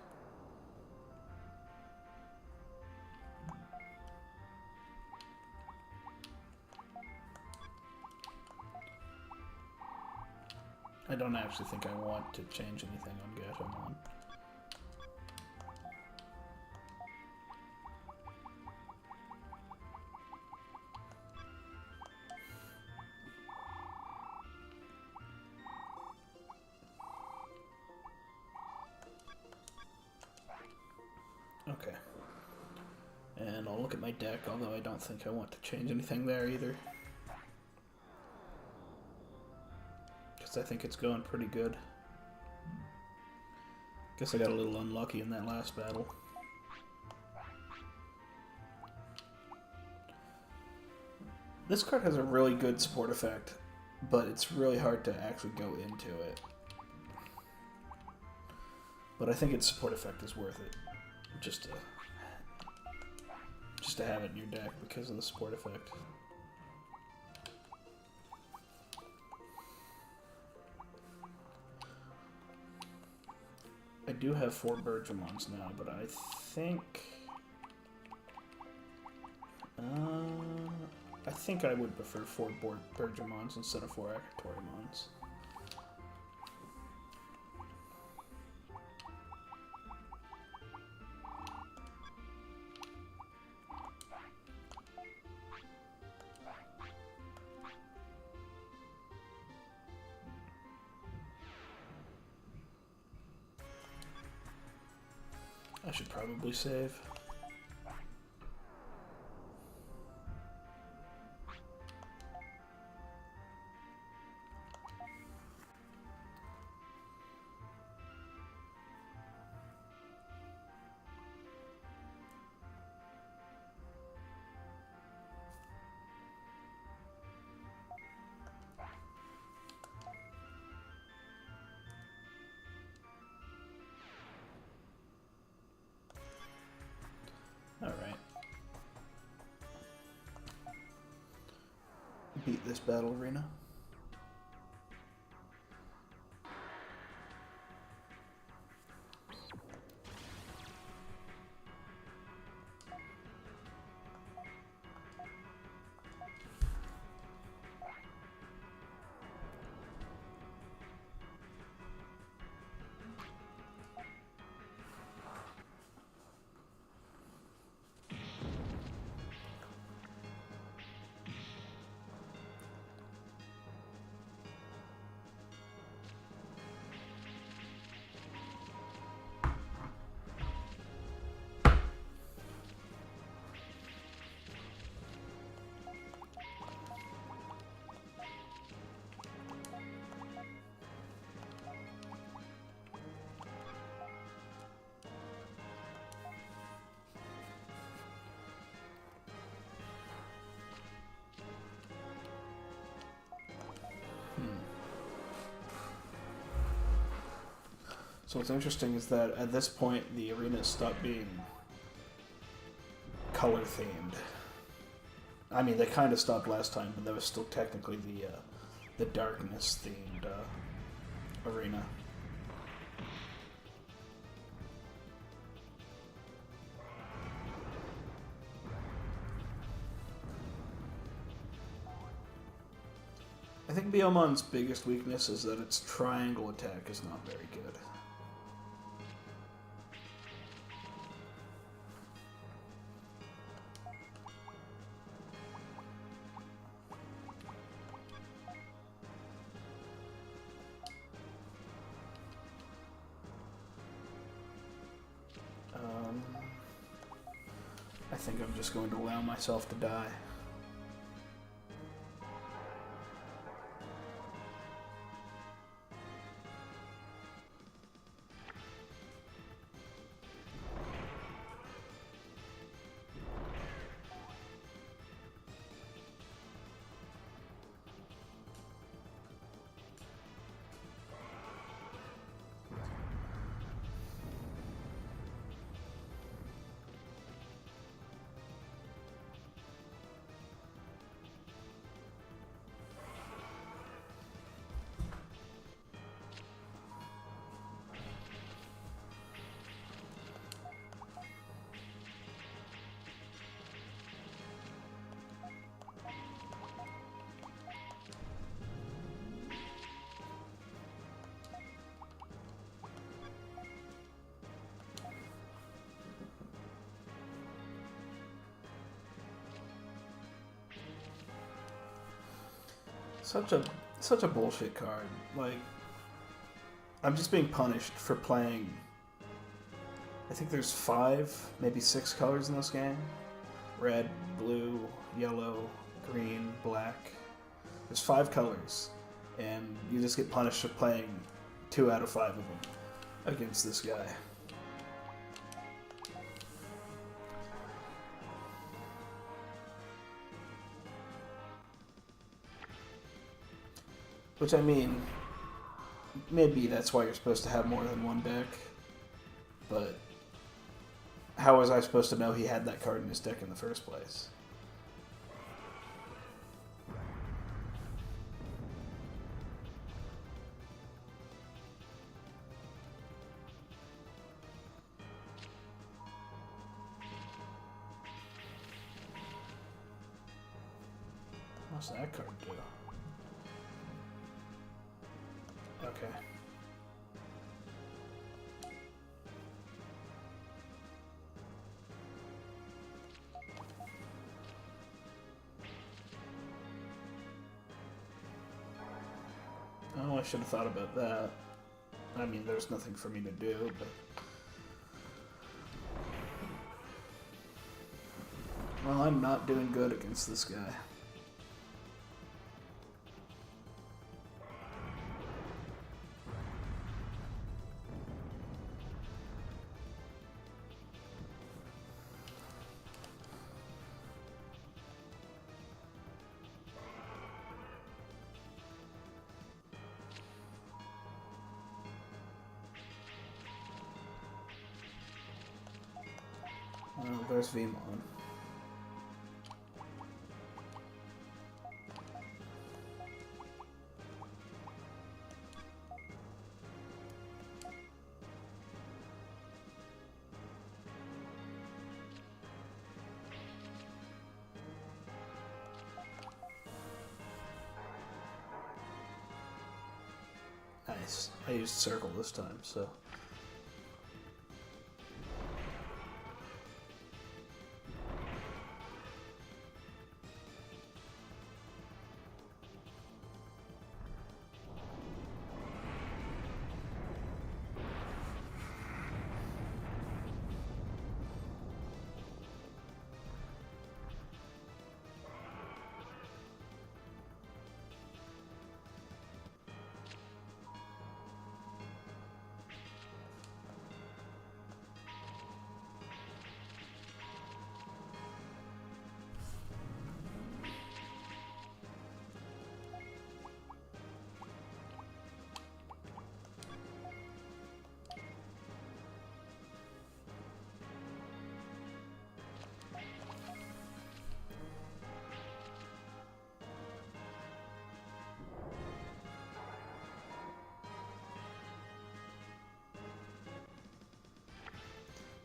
I don't actually think I want to change anything on Gatomon. Okay. And I'll look at my deck, although I don't think I want to change anything there either. I think it's going pretty good. Guess I got a little unlucky in that last battle. This card has a really good support effect, but it's really hard to actually go into it. But I think its support effect is worth it, just to have it in your deck because of the support effect. I do have 4 Digimons now, but I think I would prefer 4 Digimons instead of 4 Akatorimons. I should probably save. Alright. Beat this battle arena. So what's interesting is that at this point the arenas stopped being color themed. I mean, they kind of stopped last time, but that was still technically the darkness themed arena. I think Biomon's biggest weakness is that its triangle attack is not very good. think I'm just going to allow myself to die. Such a bullshit card. Like, I'm just being punished for playing. I think there's 5, maybe 6 colors in this game. Red, blue, yellow, green, black. There's 5 colors, and you just get punished for playing 2 out of 5 of them against this guy. Which, I mean, maybe that's why you're supposed to have more than one deck, but how was I supposed to know he had that card in his deck in the first place? What's that card do? Okay. Oh, I should have thought about that. I mean, there's nothing for me to do, but... Well, I'm not doing good against this guy. Oh, there's Vmon. Nice. I used circle this time, so...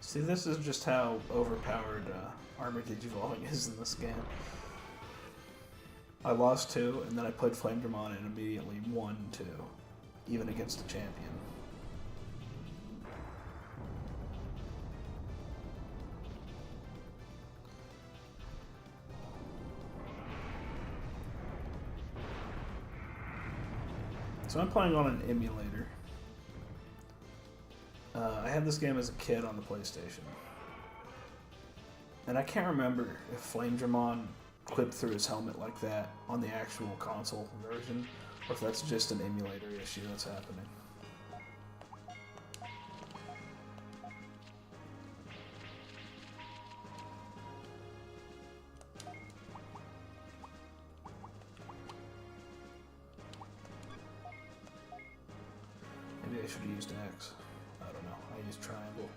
See, this is just how overpowered Armor Digivolving is in this game. I lost 2, and then I played Flame Dramon and immediately won 2, even against a champion. So I'm playing on an emulator. I had this game as a kid on the PlayStation. And I can't remember if Flame Dramon clipped through his helmet like that on the actual console version, or if that's just an emulator issue that's happening. Maybe I should have used X. I don't know. I used triangle.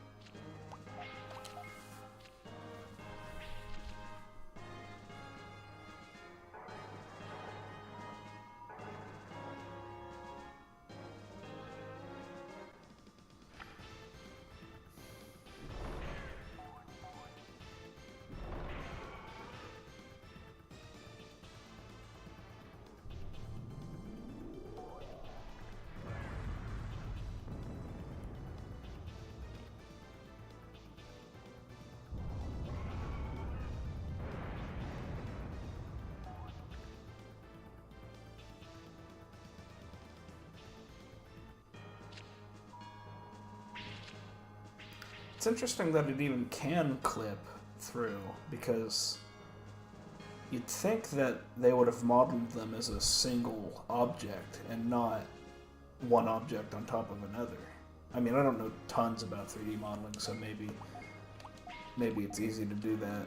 It's interesting that it even can clip through, because you'd think that they would have modeled them as a single object and not one object on top of another. I mean, I don't know tons about 3D modeling, so maybe it's easy to do that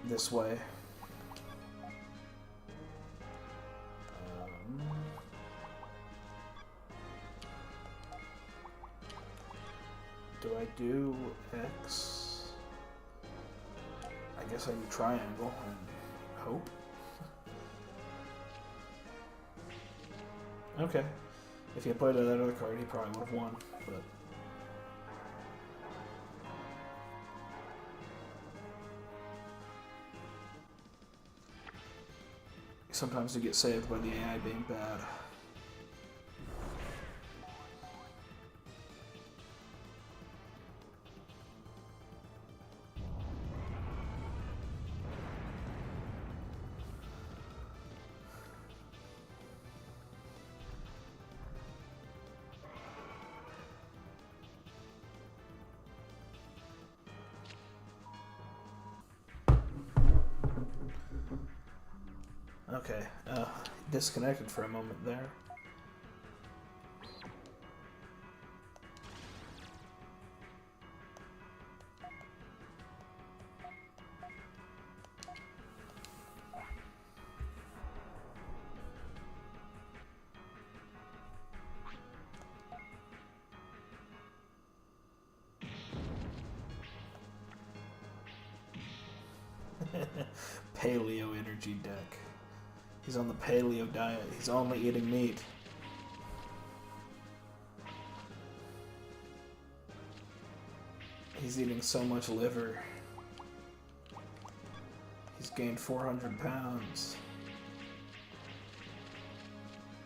this way. Do I do X? I guess I do triangle and hope. Okay. If he had played that other card, he probably would have won, but... Sometimes you get saved by the AI being bad. Okay, disconnected for a moment there. Paleo energy deck. He's on the paleo diet. He's only eating meat. He's eating so much liver. He's gained 400 pounds.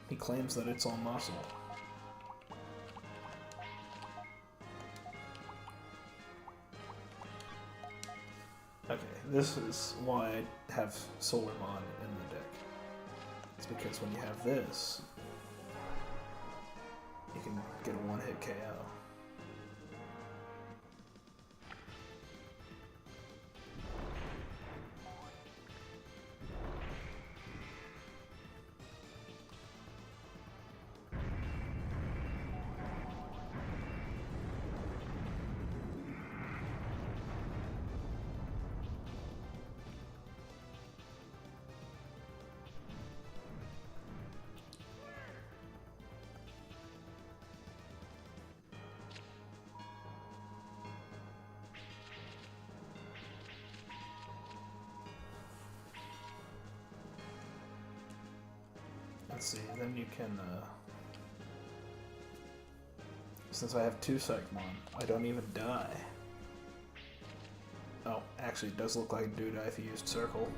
He claims that it's all muscle. Okay, this is why I have Solarmon in the deck. It's because when you have this, you can get a one-hit KO. Let's see, then you can, since I have two Psychmon, I don't even die. Oh, actually it does look like a do die if you used Circle.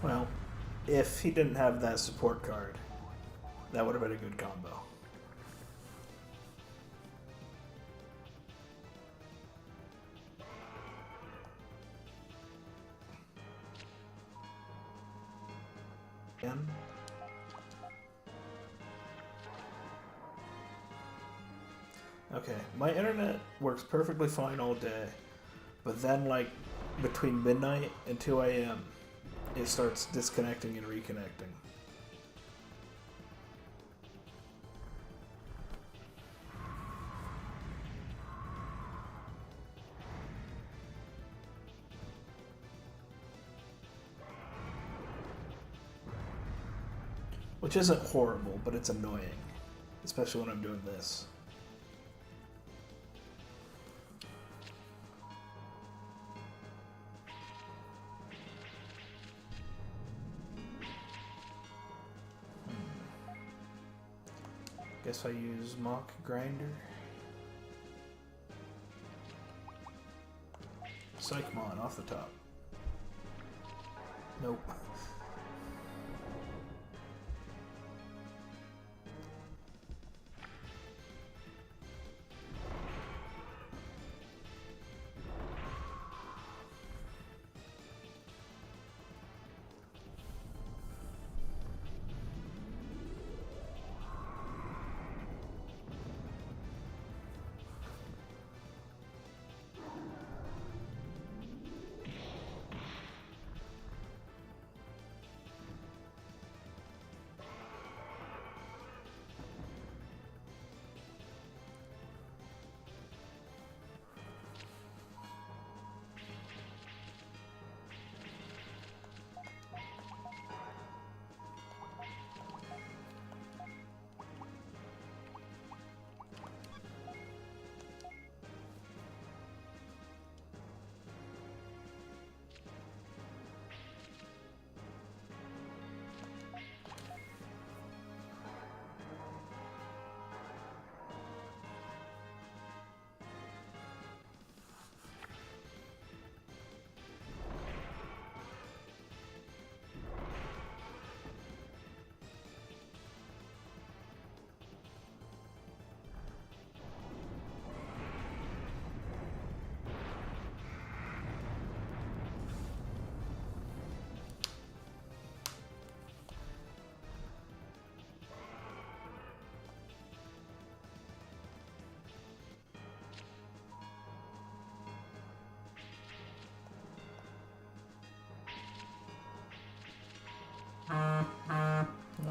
Well, if he didn't have that support card, that would have been a good combo. Again. Okay, my internet works perfectly fine all day, but then, like, between midnight and 2 a.m., it starts disconnecting and reconnecting. Which isn't horrible, but it's annoying. Especially when I'm doing this. Guess I use Mock Grinder. Psychmon off the top. Nope.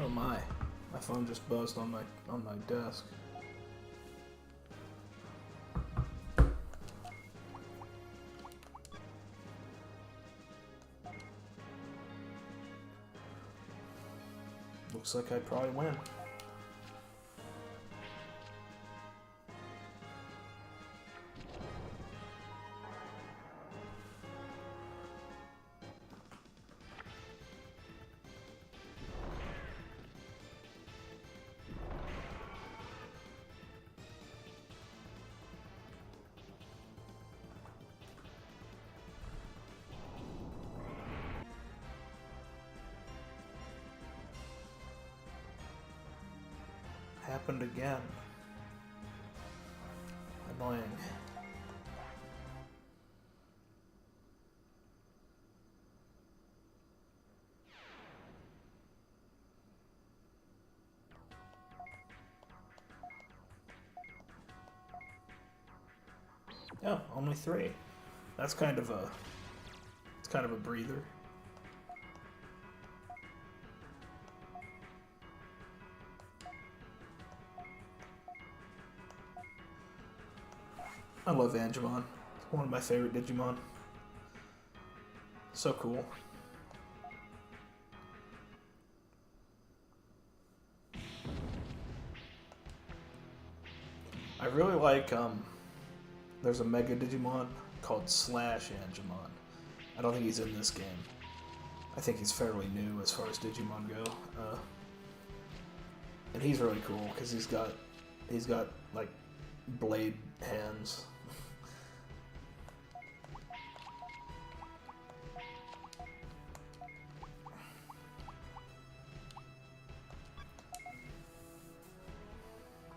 Oh my phone just buzzed on my desk. Looks like I'd probably win. Happened again. Annoying. Oh, only 3. That's kind of a... It's kind of a breather. I love Angemon. It's one of my favorite Digimon. So cool. I really like, there's a Mega Digimon called Slash Angemon. I don't think he's in this game. I think he's fairly new as far as Digimon go. And he's really cool because he's got like blade hands.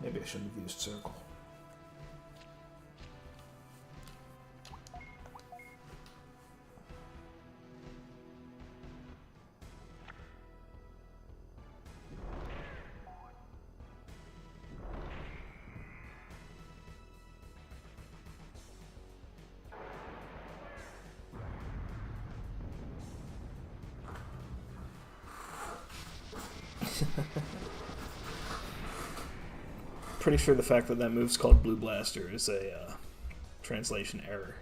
Maybe I shouldn't have used circle. pretty sure the fact that that move's called Blue Blaster is a translation error.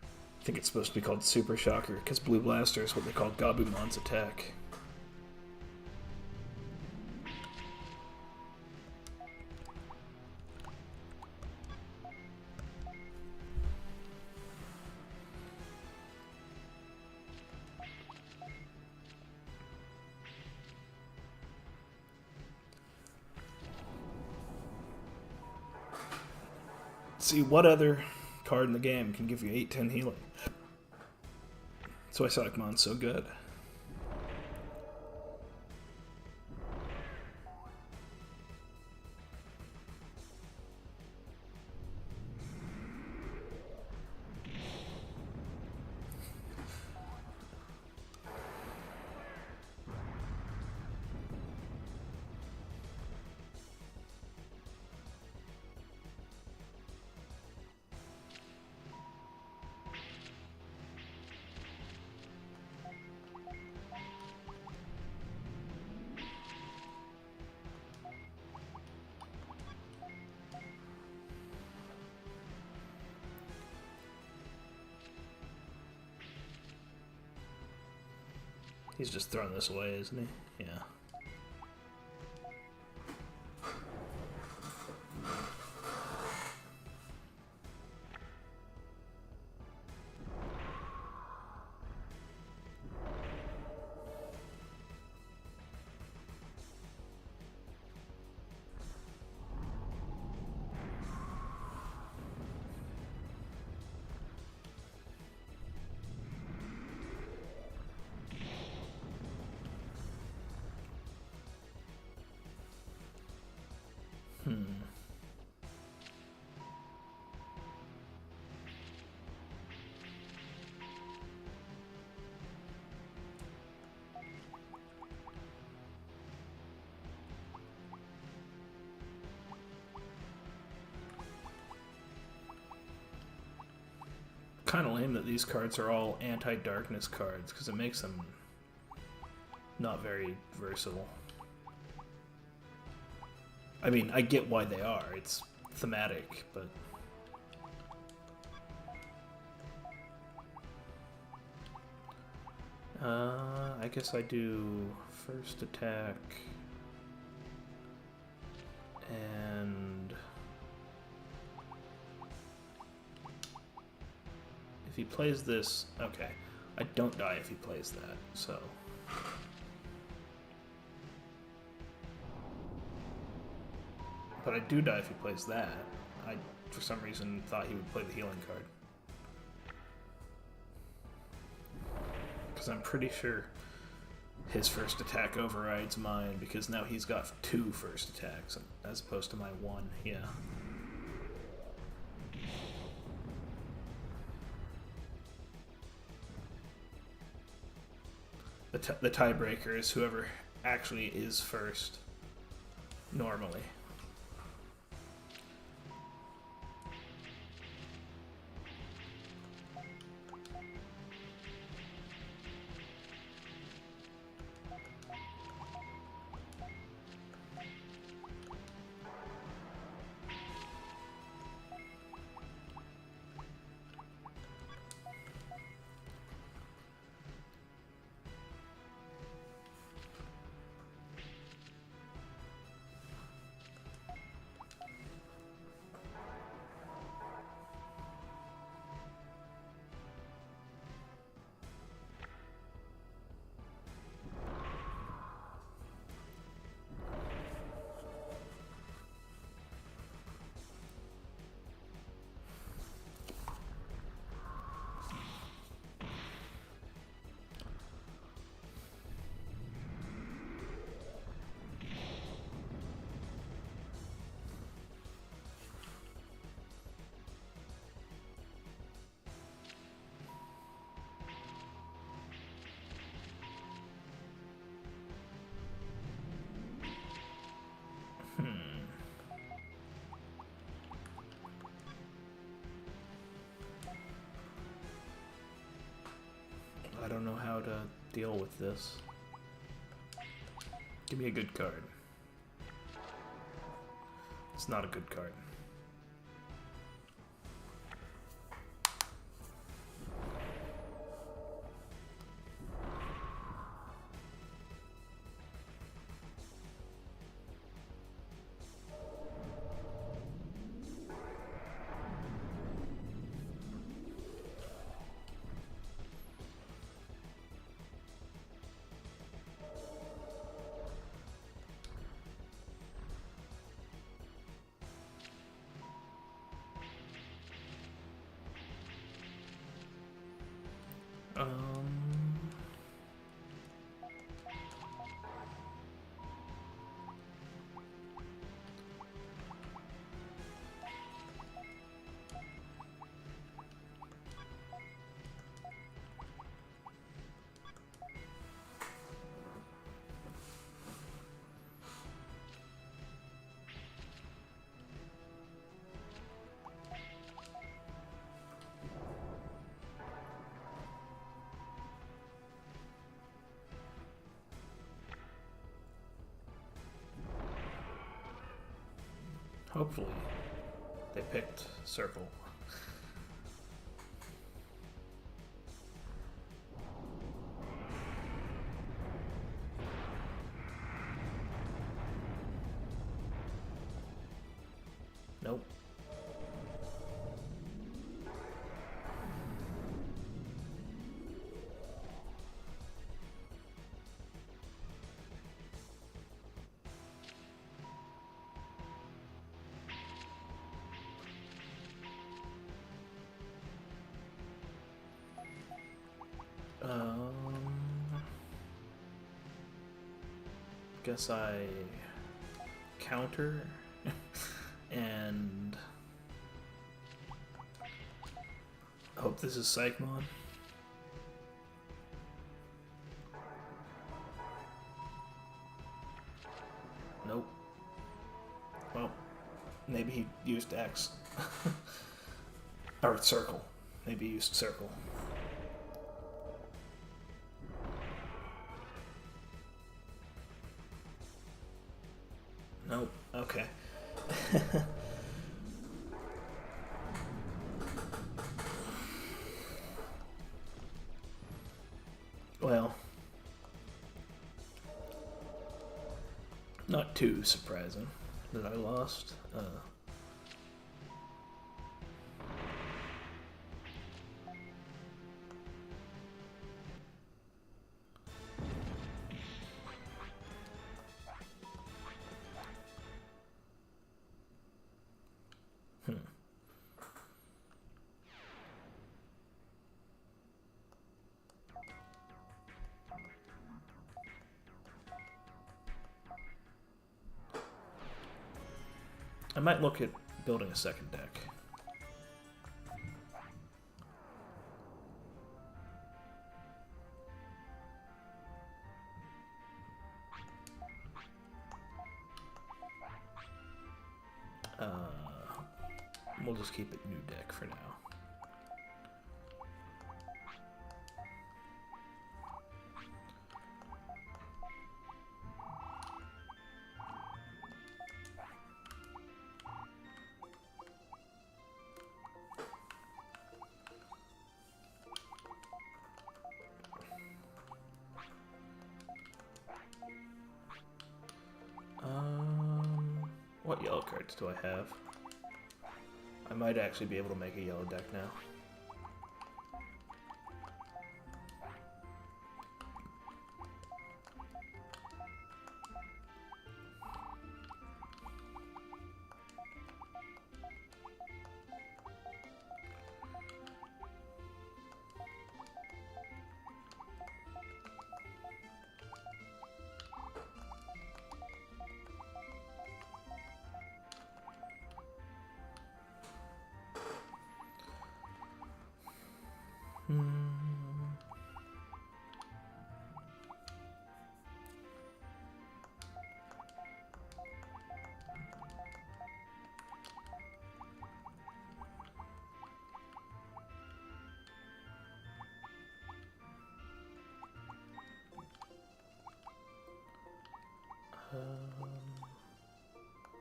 I think it's supposed to be called Super Shocker, because Blue Blaster is what they call Gabumon's attack. See, what other card in the game can give you 8-10 healing? That's why Psychomon's so good. He's just throwing this away, isn't he? Yeah. Kind of lame that these cards are all anti-darkness cards, because it makes them not very versatile. I mean, I get why they are. It's thematic, but... I guess I do first attack... and... if he plays this... okay. I don't die if he plays that, so... but I do die if he plays that. I, for some reason, thought he would play the healing card. Because I'm pretty sure his first attack overrides mine, because now he's got 2 first attacks, as opposed to my 1, yeah. The tiebreaker is whoever actually is first, normally. I don't know how to deal with this. Give me a good card. It's not a good card. Hopefully, they picked circle. Nope. Guess I counter and hope this is Psychmon. Nope. Well, maybe he used X. Or circle. Maybe he used circle. Nope. Okay. Well, not too surprising that I lost. I might look at building a second deck. We'll just keep it new deck for now. What yellow cards do I have? I might actually be able to make a yellow deck now.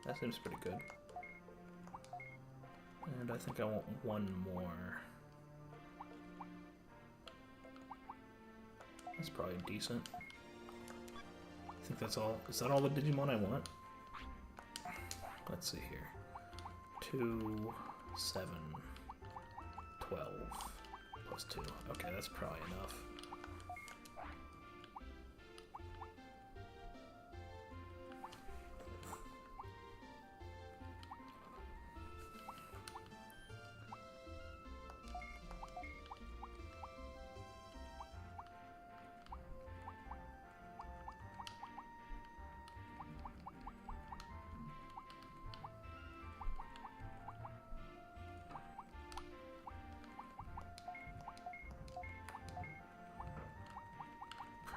That seems pretty good. And I think I want one more. That's probably decent. I think that's all. Is that all the Digimon I want? Let's see here. 2, 7, 12, plus 2. Okay, that's probably enough.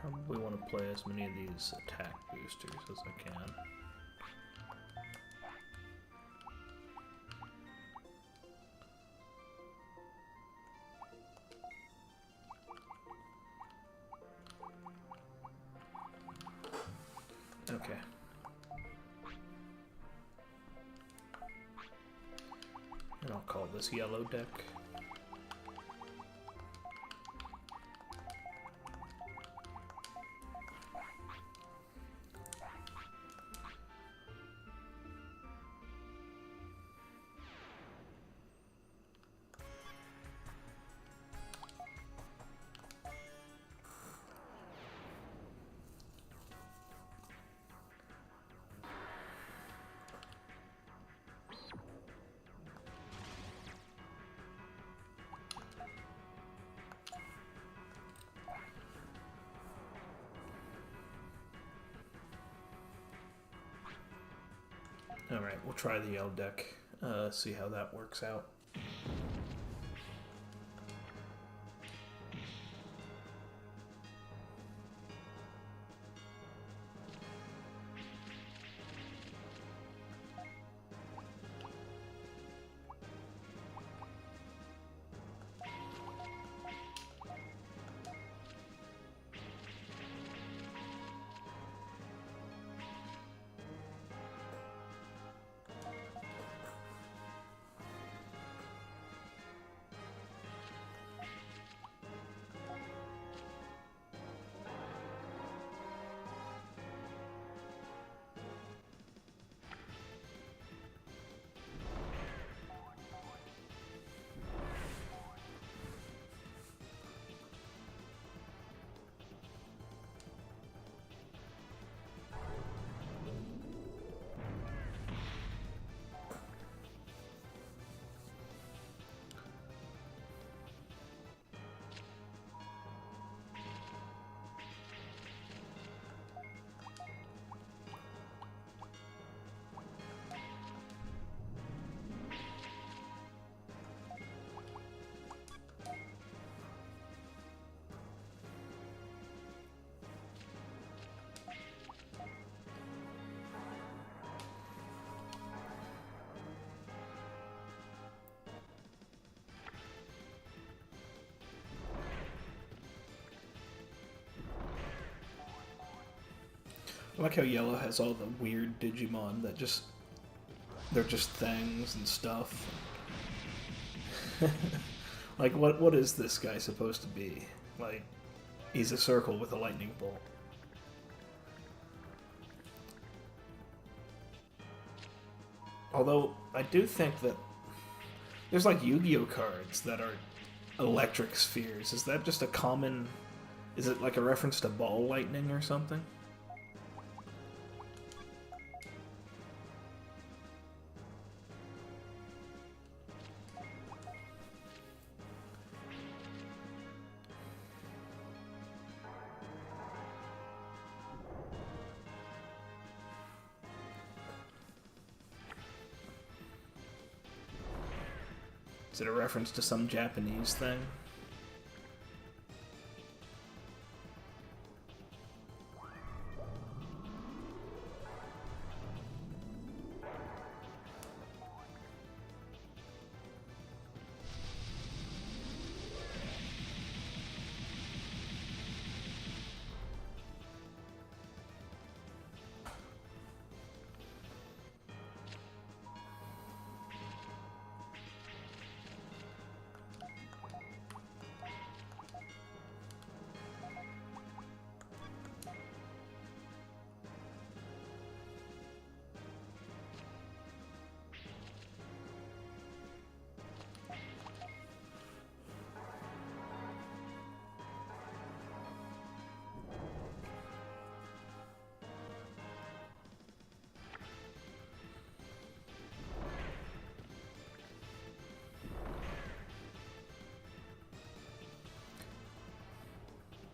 Probably want to play as many of these attack boosters as I can. Okay. And I'll call this yellow deck. Alright, we'll try the yellow deck, see how that works out. I like how yellow has all the weird Digimon that just... they're just things and stuff. Like, what is this guy supposed to be? Like, he's a circle with a lightning bolt. Although, I do think that there's like Yu-Gi-Oh cards that are electric spheres. Is that just a common... is it like a reference to ball lightning or something? Is it a reference to some Japanese thing?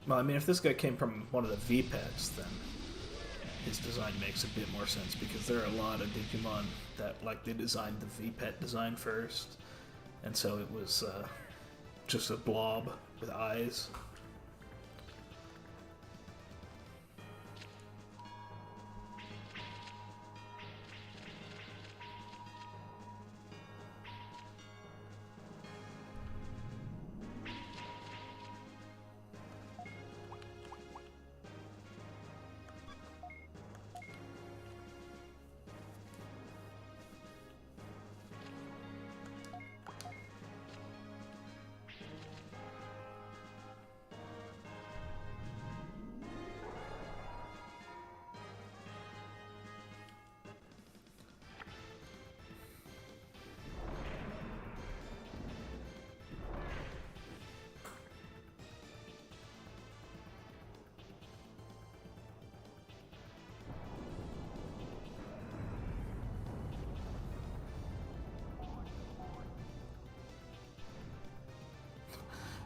Well, I mean, if this guy came from one of the V-Pets, then his design makes a bit more sense, because there are a lot of Digimon that, like, they designed the V-Pet design first, and so it was just a blob with eyes.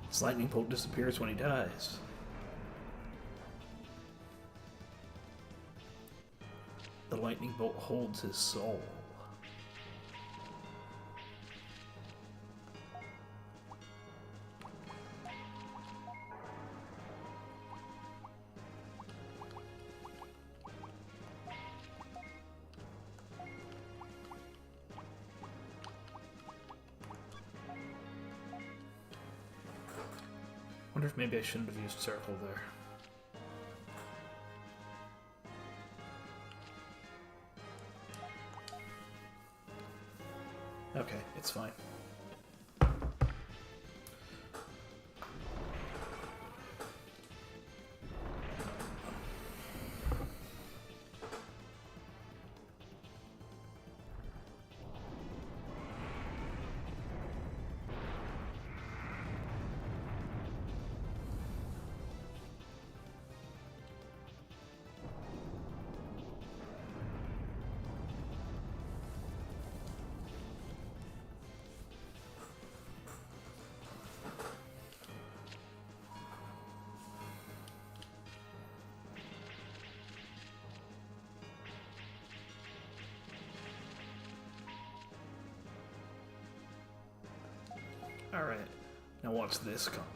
His lightning bolt disappears when he dies. The lightning bolt holds his soul. Wonder if maybe I shouldn't have used circle there. Okay, it's fine. Alright, now what's this combo?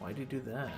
Why'd you do that?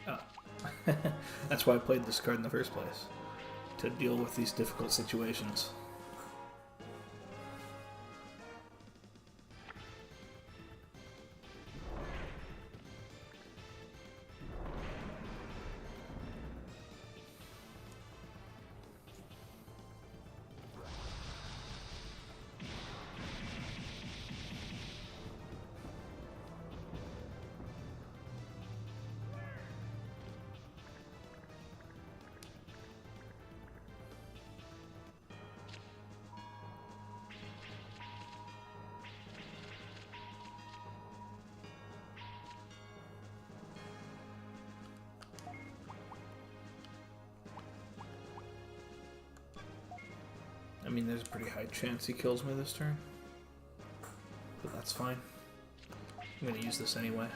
Oh. That's why I played this card in the first place. To deal with these difficult situations. I mean, there's a pretty high chance he kills me this turn. But that's fine. I'm gonna use this anyway.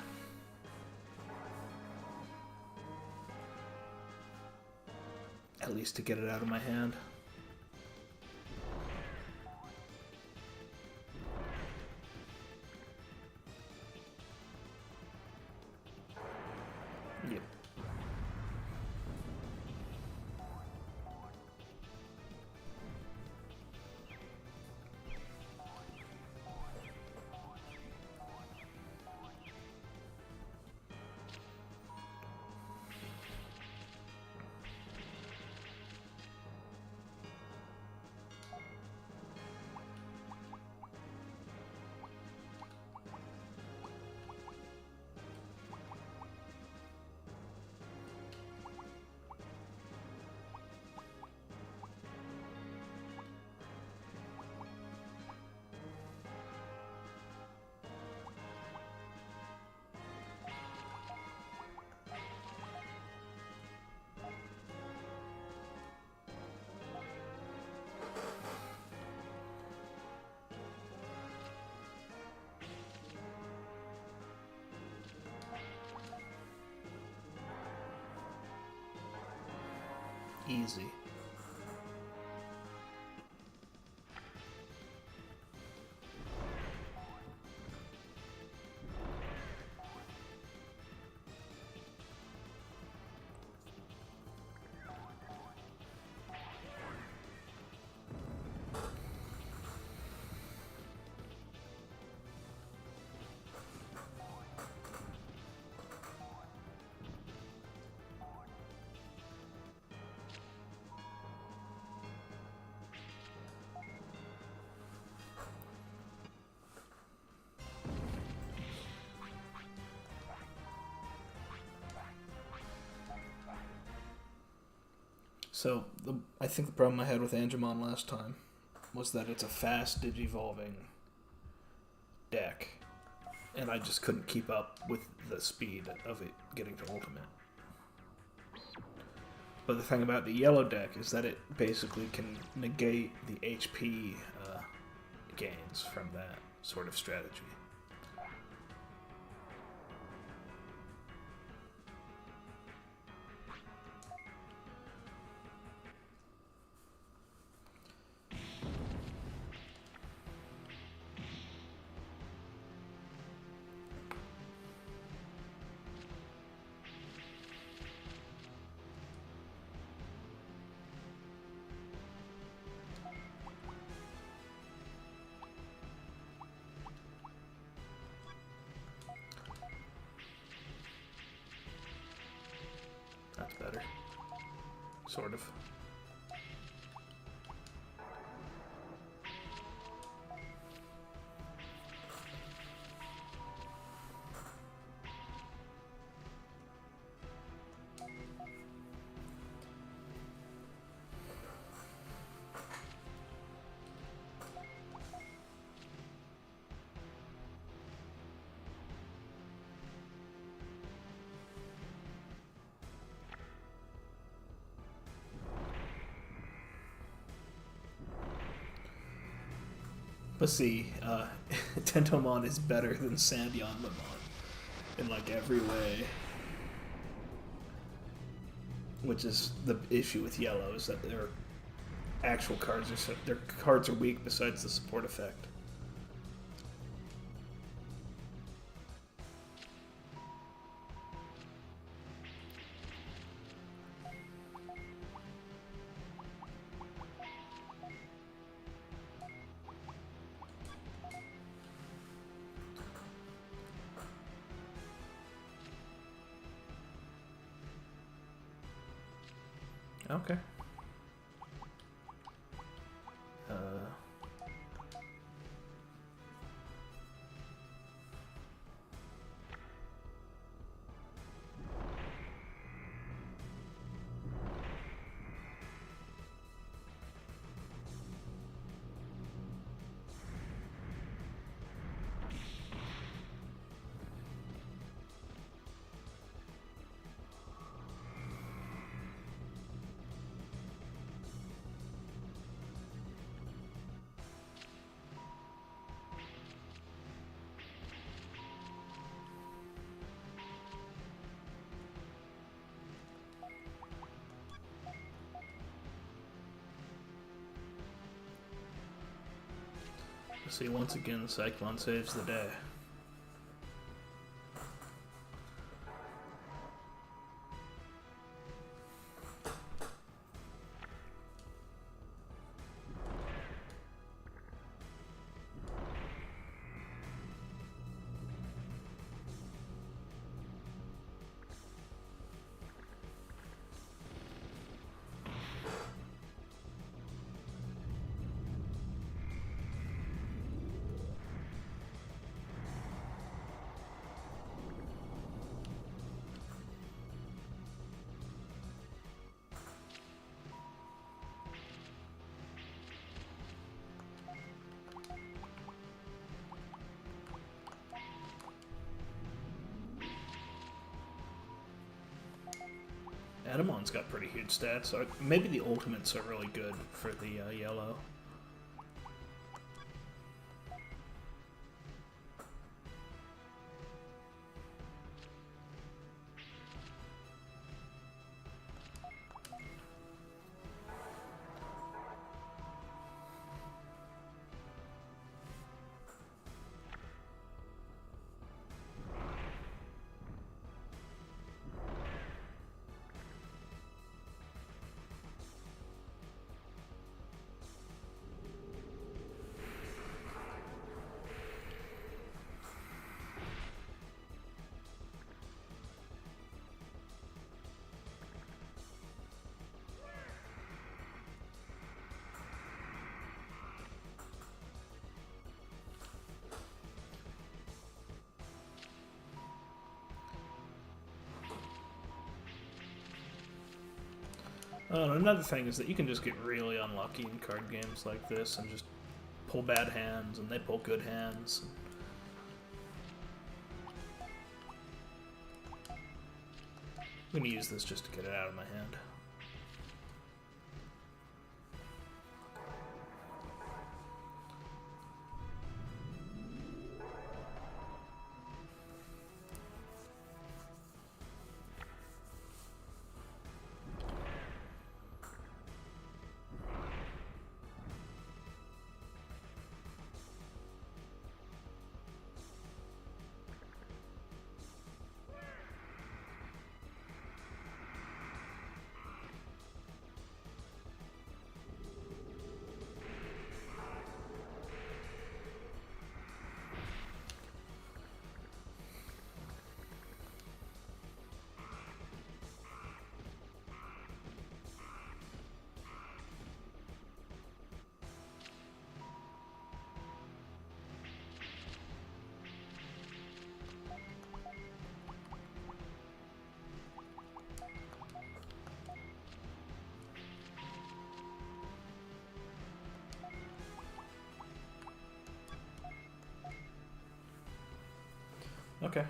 At least to get it out of my hand. Yep. Easy. So, I think the problem I had with Digimon last time was that it's a fast digivolving deck, and I just couldn't keep up with the speed of it getting to ultimate. But the thing about the yellow deck is that it basically can negate the HP gains from that sort of strategy. That's better. Sort of. But see, Tentomon is better than Sandyanmamon in like every way. Which is the issue with yellow, is that their actual cards are weak besides the support effect. Okay. See, once again, Cyclone saves the day. Adamon's got pretty huge stats, so maybe the ultimates are really good for the yellow. Another thing is that you can just get really unlucky in card games like this and just pull bad hands, and they pull good hands. I'm gonna use this just to get it out of my hand. Okay,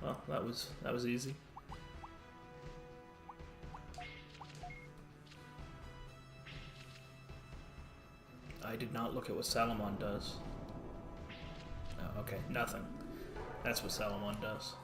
well, that was easy. I did not look at what Salamon does. Oh, okay, nothing. That's what Salamon does.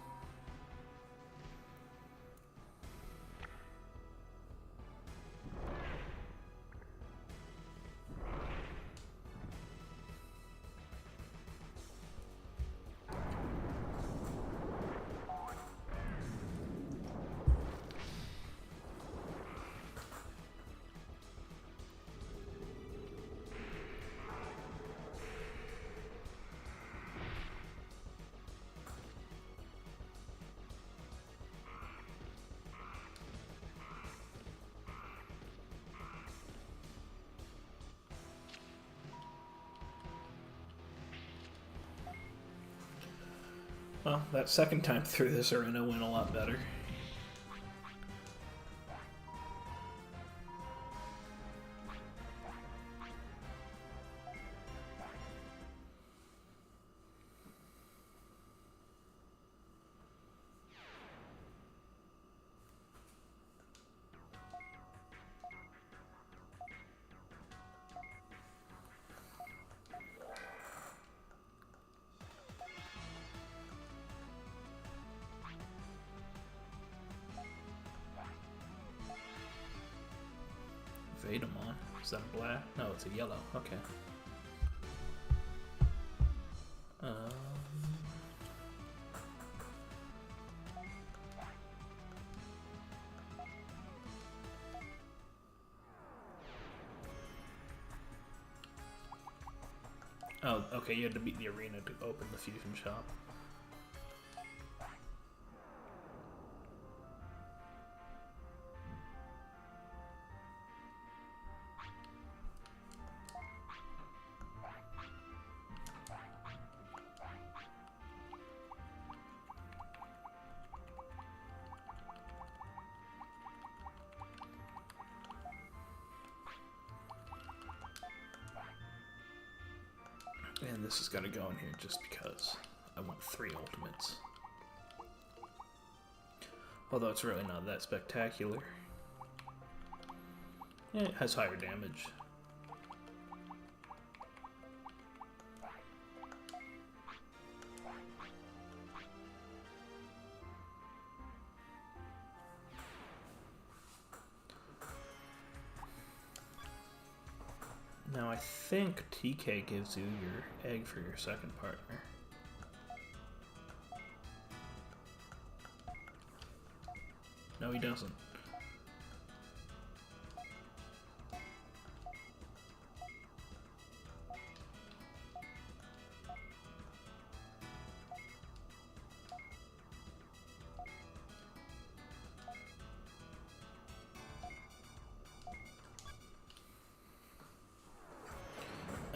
Well, that second time through this arena went a lot better. Digimon. Is that a black? No, it's a yellow. Okay. Oh, okay, you had to beat the arena to open the fusion shop. And this has got to go in here just because I want 3 ultimates. Although it's really not that spectacular. Yeah, it has higher damage. Now I think TK gives you your egg for your second partner. No, he doesn't.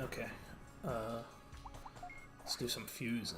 Okay, let's do some fusing.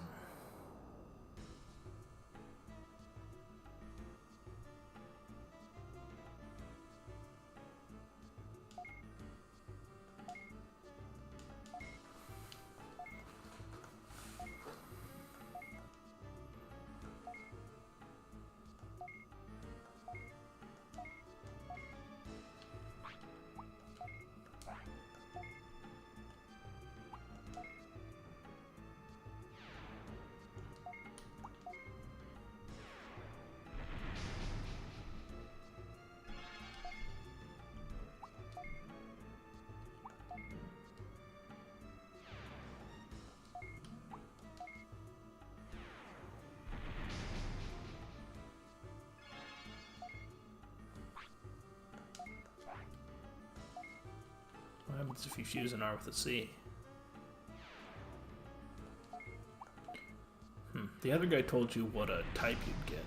What happens if you fuse an R with a C? The other guy told you what a type you'd get.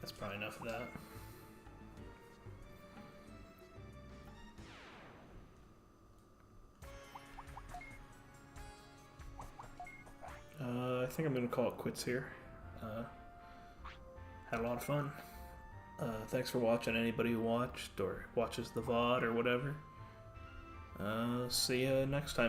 That's probably enough of that. I think I'm going to call it quits here. Had a lot of fun. Thanks for watching, anybody who watched or watches the VOD or whatever. See you next time.